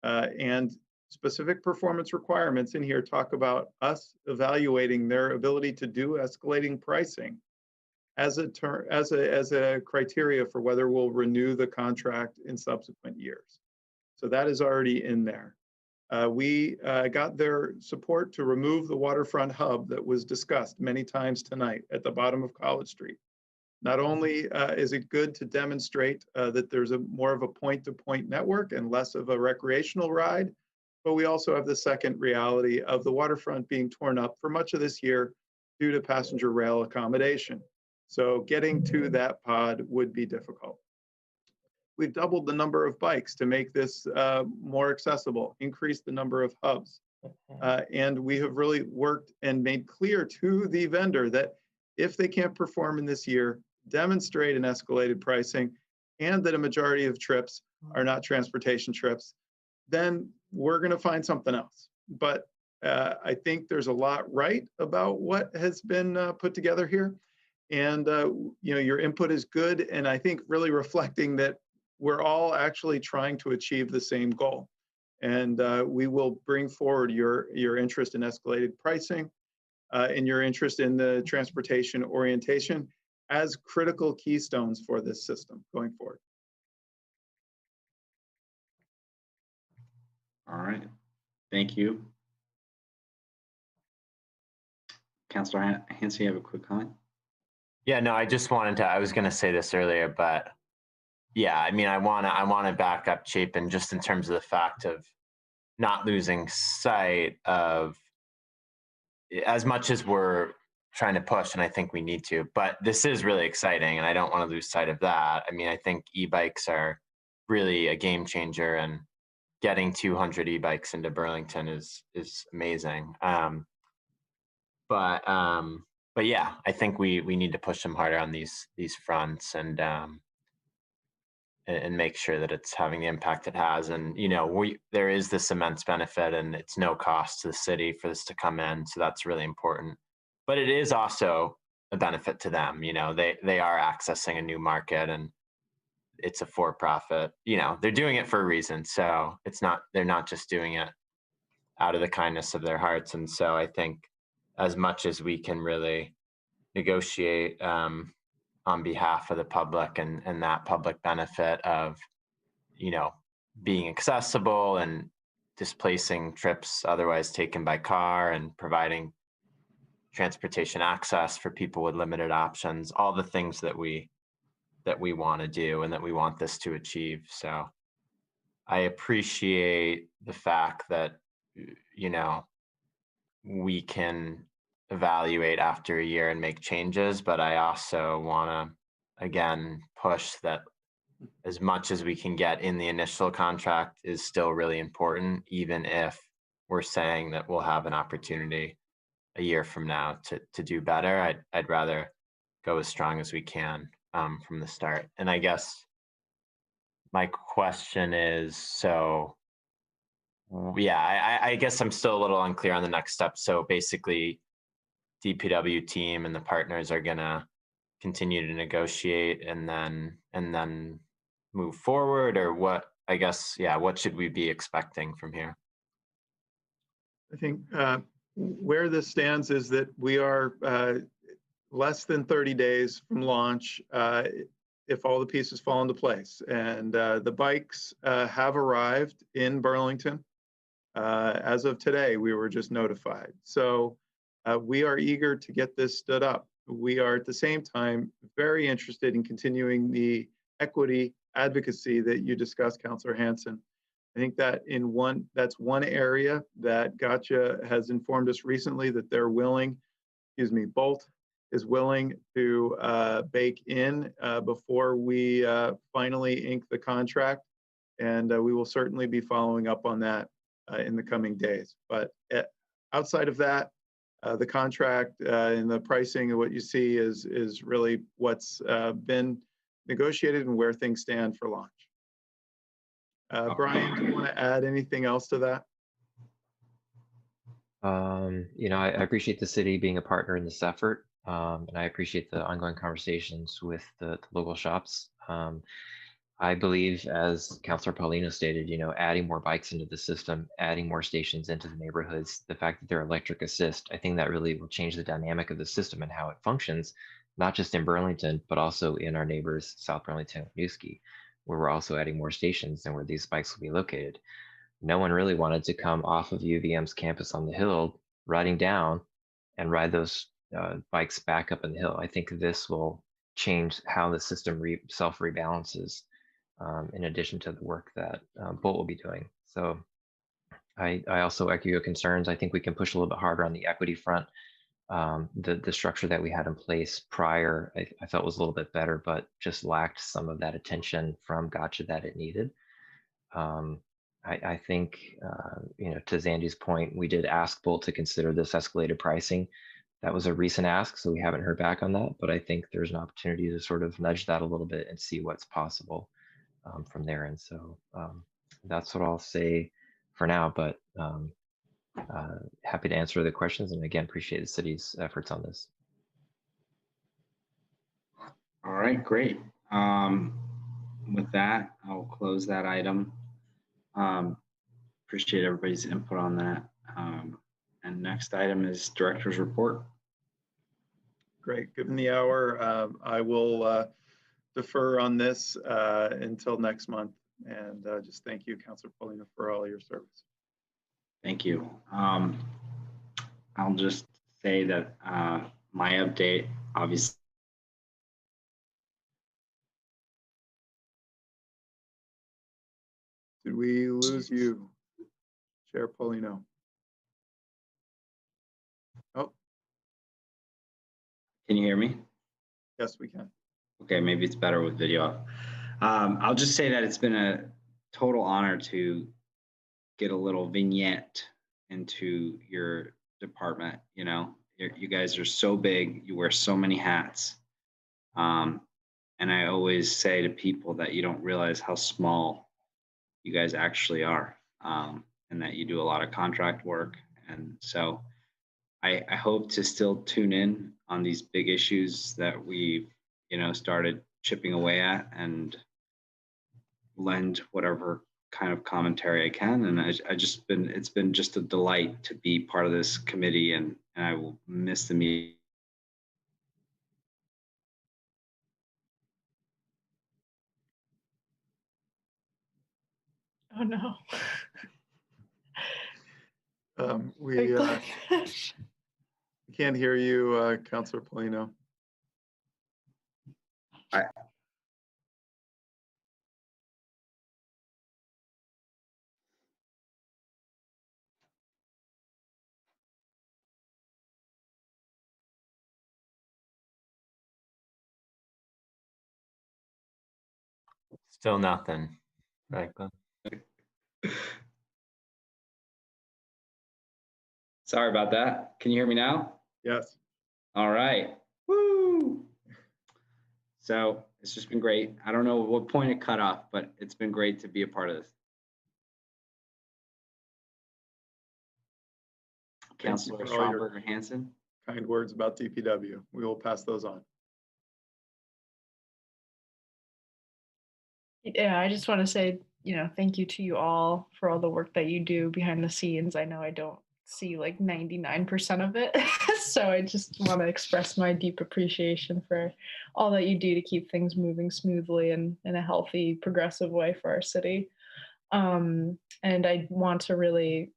and specific performance requirements in here talk about us evaluating their ability to do escalating pricing as a criteria for whether we'll renew the contract in subsequent years. So that is already in there. We got their support to remove the waterfront hub that was discussed many times tonight at the bottom of College Street. Not only is it good to demonstrate that there's more of a point-to-point network and less of a recreational ride, but we also have the second reality of the waterfront being torn up for much of this year due to passenger rail accommodation. So getting to that pod would be difficult. We've doubled the number of bikes to make this more accessible, increased the number of hubs. And we have really worked and made clear to the vendor that if they can't perform in this year, demonstrate an escalated pricing, and that a majority of trips are not transportation trips, then we're going to find something else. But I think there's a lot right about what has been put together here. And your input is good, and I think really reflecting that we're all actually trying to achieve the same goal. And we will bring forward your interest in escalated pricing and your interest in the transportation orientation as critical keystones for this system going forward. All right, thank you. Councilor Hanson, you have a quick comment? Yeah, no, I just wanted to, I was going to say this earlier, but yeah, I mean, I want to back up Chapin just in terms of the fact of not losing sight of, as much as we're trying to push, and I think we need to, but this is really exciting and I don't want to lose sight of that. I mean, I think e-bikes are really a game changer, and getting 200 e-bikes into Burlington is amazing. But yeah, I think we need to push them harder on these fronts and make sure that it's having the impact it has. And there is this immense benefit, and it's no cost to the city for this to come in, so that's really important. But it is also a benefit to them. They are accessing a new market, and it's a for-profit. They're doing it for a reason, so they're not just doing it out of the kindness of their hearts. And so I think as much as we can really negotiate on behalf of the public and that public benefit of, being accessible and displacing trips otherwise taken by car and providing transportation access for people with limited options, all the things that we want to do and that we want this to achieve. So I appreciate the fact that, we can evaluate after a year and make changes, but I also want to, again, push that as much as we can get in the initial contract is still really important, even if we're saying that we'll have an opportunity a year from now to do better. I'd rather go as strong as we can from the start. And I guess my question is, so yeah, I guess I'm still a little unclear on the next step. So basically, DPW team and the partners are gonna continue to negotiate and then move forward, or what? I guess, yeah, what should we be expecting from here? I think where this stands is that we are less than 30 days from launch if all the pieces fall into place. And the bikes have arrived in Burlington. As of today, we were just notified. So we are eager to get this stood up. We are at the same time very interested in continuing the equity advocacy that you discussed, Councillor Hanson. I think that that's one area that Gotcha has informed us recently that they're willing, Bolt is willing to bake in before we finally ink the contract. And we will certainly be following up on that in the coming days. But outside of that, the contract and the pricing of what you see is really what's been negotiated and where things stand for launch. Brian, do you want to add anything else to that? I appreciate the city being a partner in this effort, and I appreciate the ongoing conversations with the local shops. I believe, as Councilor Paulino stated, adding more bikes into the system, adding more stations into the neighborhoods, the fact that they're electric assist, I think that really will change the dynamic of the system and how it functions, not just in Burlington, but also in our neighbors, South Burlington and Winooski, where we're also adding more stations and where these bikes will be located. No one really wanted to come off of UVM's campus on the hill, riding down and ride those bikes back up in the hill. I think this will change how the system self rebalances, in addition to the work that Bolt will be doing. So I also echo your concerns. I think we can push a little bit harder on the equity front. The structure that we had in place prior, I felt was a little bit better, but just lacked some of that attention from Gotcha that it needed. I think, to Zandy's point, we did ask Bolt to consider this escalated pricing. That was a recent ask, so we haven't heard back on that, but I think there's an opportunity to sort of nudge that a little bit and see what's possible from there. And so that's what I'll say for now, but happy to answer the questions. And again, appreciate the city's efforts on this. All right, great. With that, I'll close that item. Appreciate everybody's input on that. And next item is director's report. Great, given the hour, I will defer on this until next month. And just thank you, Councilor Paulino, for all your service. Thank you. I'll just say that my update, obviously, did we lose you, Chair Paulino? Oh. Can you hear me? Yes, we can. Okay, maybe it's better with video up. I'll just say that it's been a total honor to get a little vignette into your department. You guys are so big, you wear so many hats. And I always say to people that you don't realize how small you guys actually are, and that you do a lot of contract work. And so I hope to still tune in on these big issues that we've, started chipping away at, and lend whatever kind of commentary I can. And it's been just a delight to be part of this committee, and I will miss the meeting. Oh no. We can't hear you, Councilor Paulino. Still nothing, Franklin. Sorry about that. Can you hear me now? Yes. All right. Woo! So it's just been great. I don't know what point it cut off, but it's been great to be a part of this. Councilor Schomburger Hansen. Kind words about DPW. We will pass those on. Yeah, I just want to say, thank you to you all for all the work that you do behind the scenes. I know I don't see like 99% of it. So I just want to express my deep appreciation for all that you do to keep things moving smoothly and in a healthy, progressive way for our city. And I want to really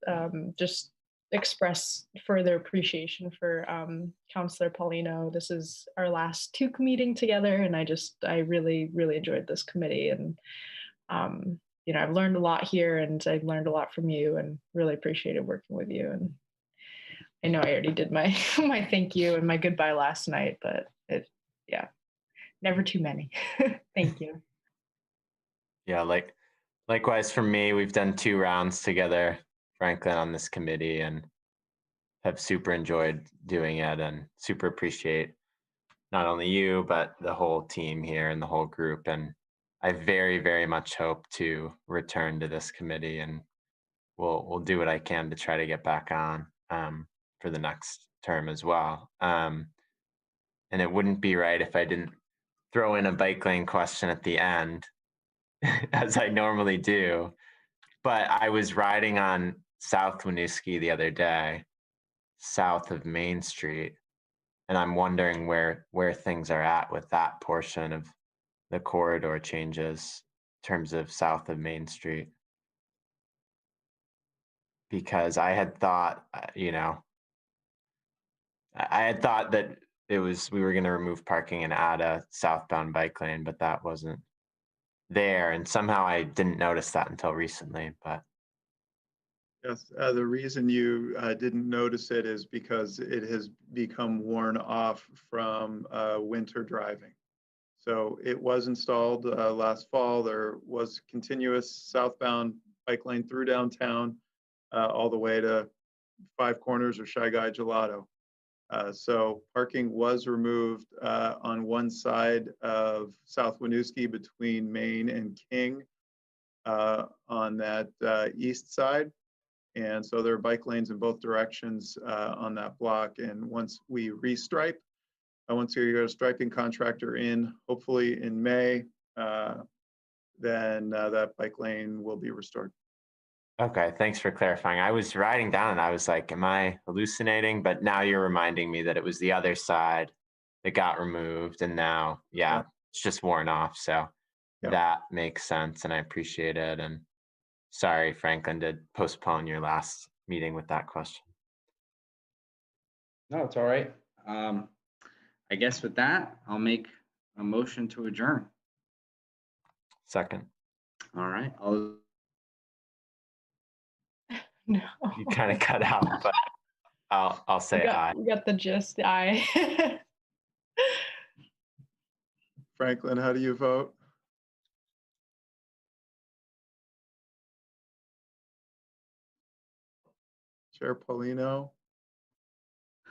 just express further appreciation for Councillor Paulino. This is our last TUC meeting together, and I really, really enjoyed this committee. And I've learned a lot here, and I've learned a lot from you, and really appreciated working with you. And I know I already did my my thank you and my goodbye last night, but never too many. Thank you. Yeah, likewise for me, we've done 2 rounds together, Franklin, on this committee, and have super enjoyed doing it and super appreciate not only you, but the whole team here and the whole group. And I very, very much hope to return to this committee, and we'll do what I can to try to get back on for the next term as well. And it wouldn't be right if I didn't throw in a bike lane question at the end, as I normally do. But I was riding on South Winooski the other day, south of Main Street, and I'm wondering where things are at with that portion of the corridor changes in terms of south of Main Street. Because I had thought, I had thought that we were going to remove parking and add a southbound bike lane, but that wasn't there. And somehow I didn't notice that until recently, but. Yes, the reason you didn't notice it is because it has become worn off from winter driving. So it was installed last fall. There was continuous southbound bike lane through downtown all the way to Five Corners or Shy Guy Gelato. So parking was removed on one side of South Winooski between Main and King on that east side. And so there are bike lanes in both directions on that block. And once we restripe, once you get a striping contractor in, hopefully in May, then that bike lane will be restored. Okay, thanks for clarifying. I was riding down and I was like, am I hallucinating? But now you're reminding me that it was the other side that got removed, and now, it's just worn off. So that makes sense, and I appreciate it. And sorry, Franklin, to postpone your last meeting with that question. No, it's all right. I guess with that, I'll make a motion to adjourn. Second. All right. No. You kind of cut out, but I'll say aye. You got the gist. Aye. Franklin, how do you vote? Chair Paulino?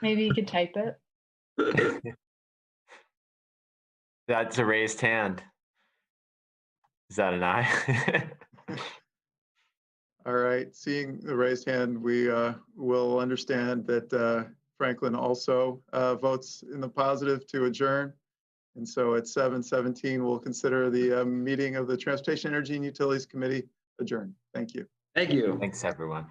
Maybe you could type it. That's a raised hand. Is that an aye? All right, seeing the raised hand, we will understand that Franklin also votes in the positive to adjourn. And so at 7:17, we'll consider the meeting of the Transportation, Energy, and Utilities Committee adjourned. Thank you. Thank you. Thanks, everyone.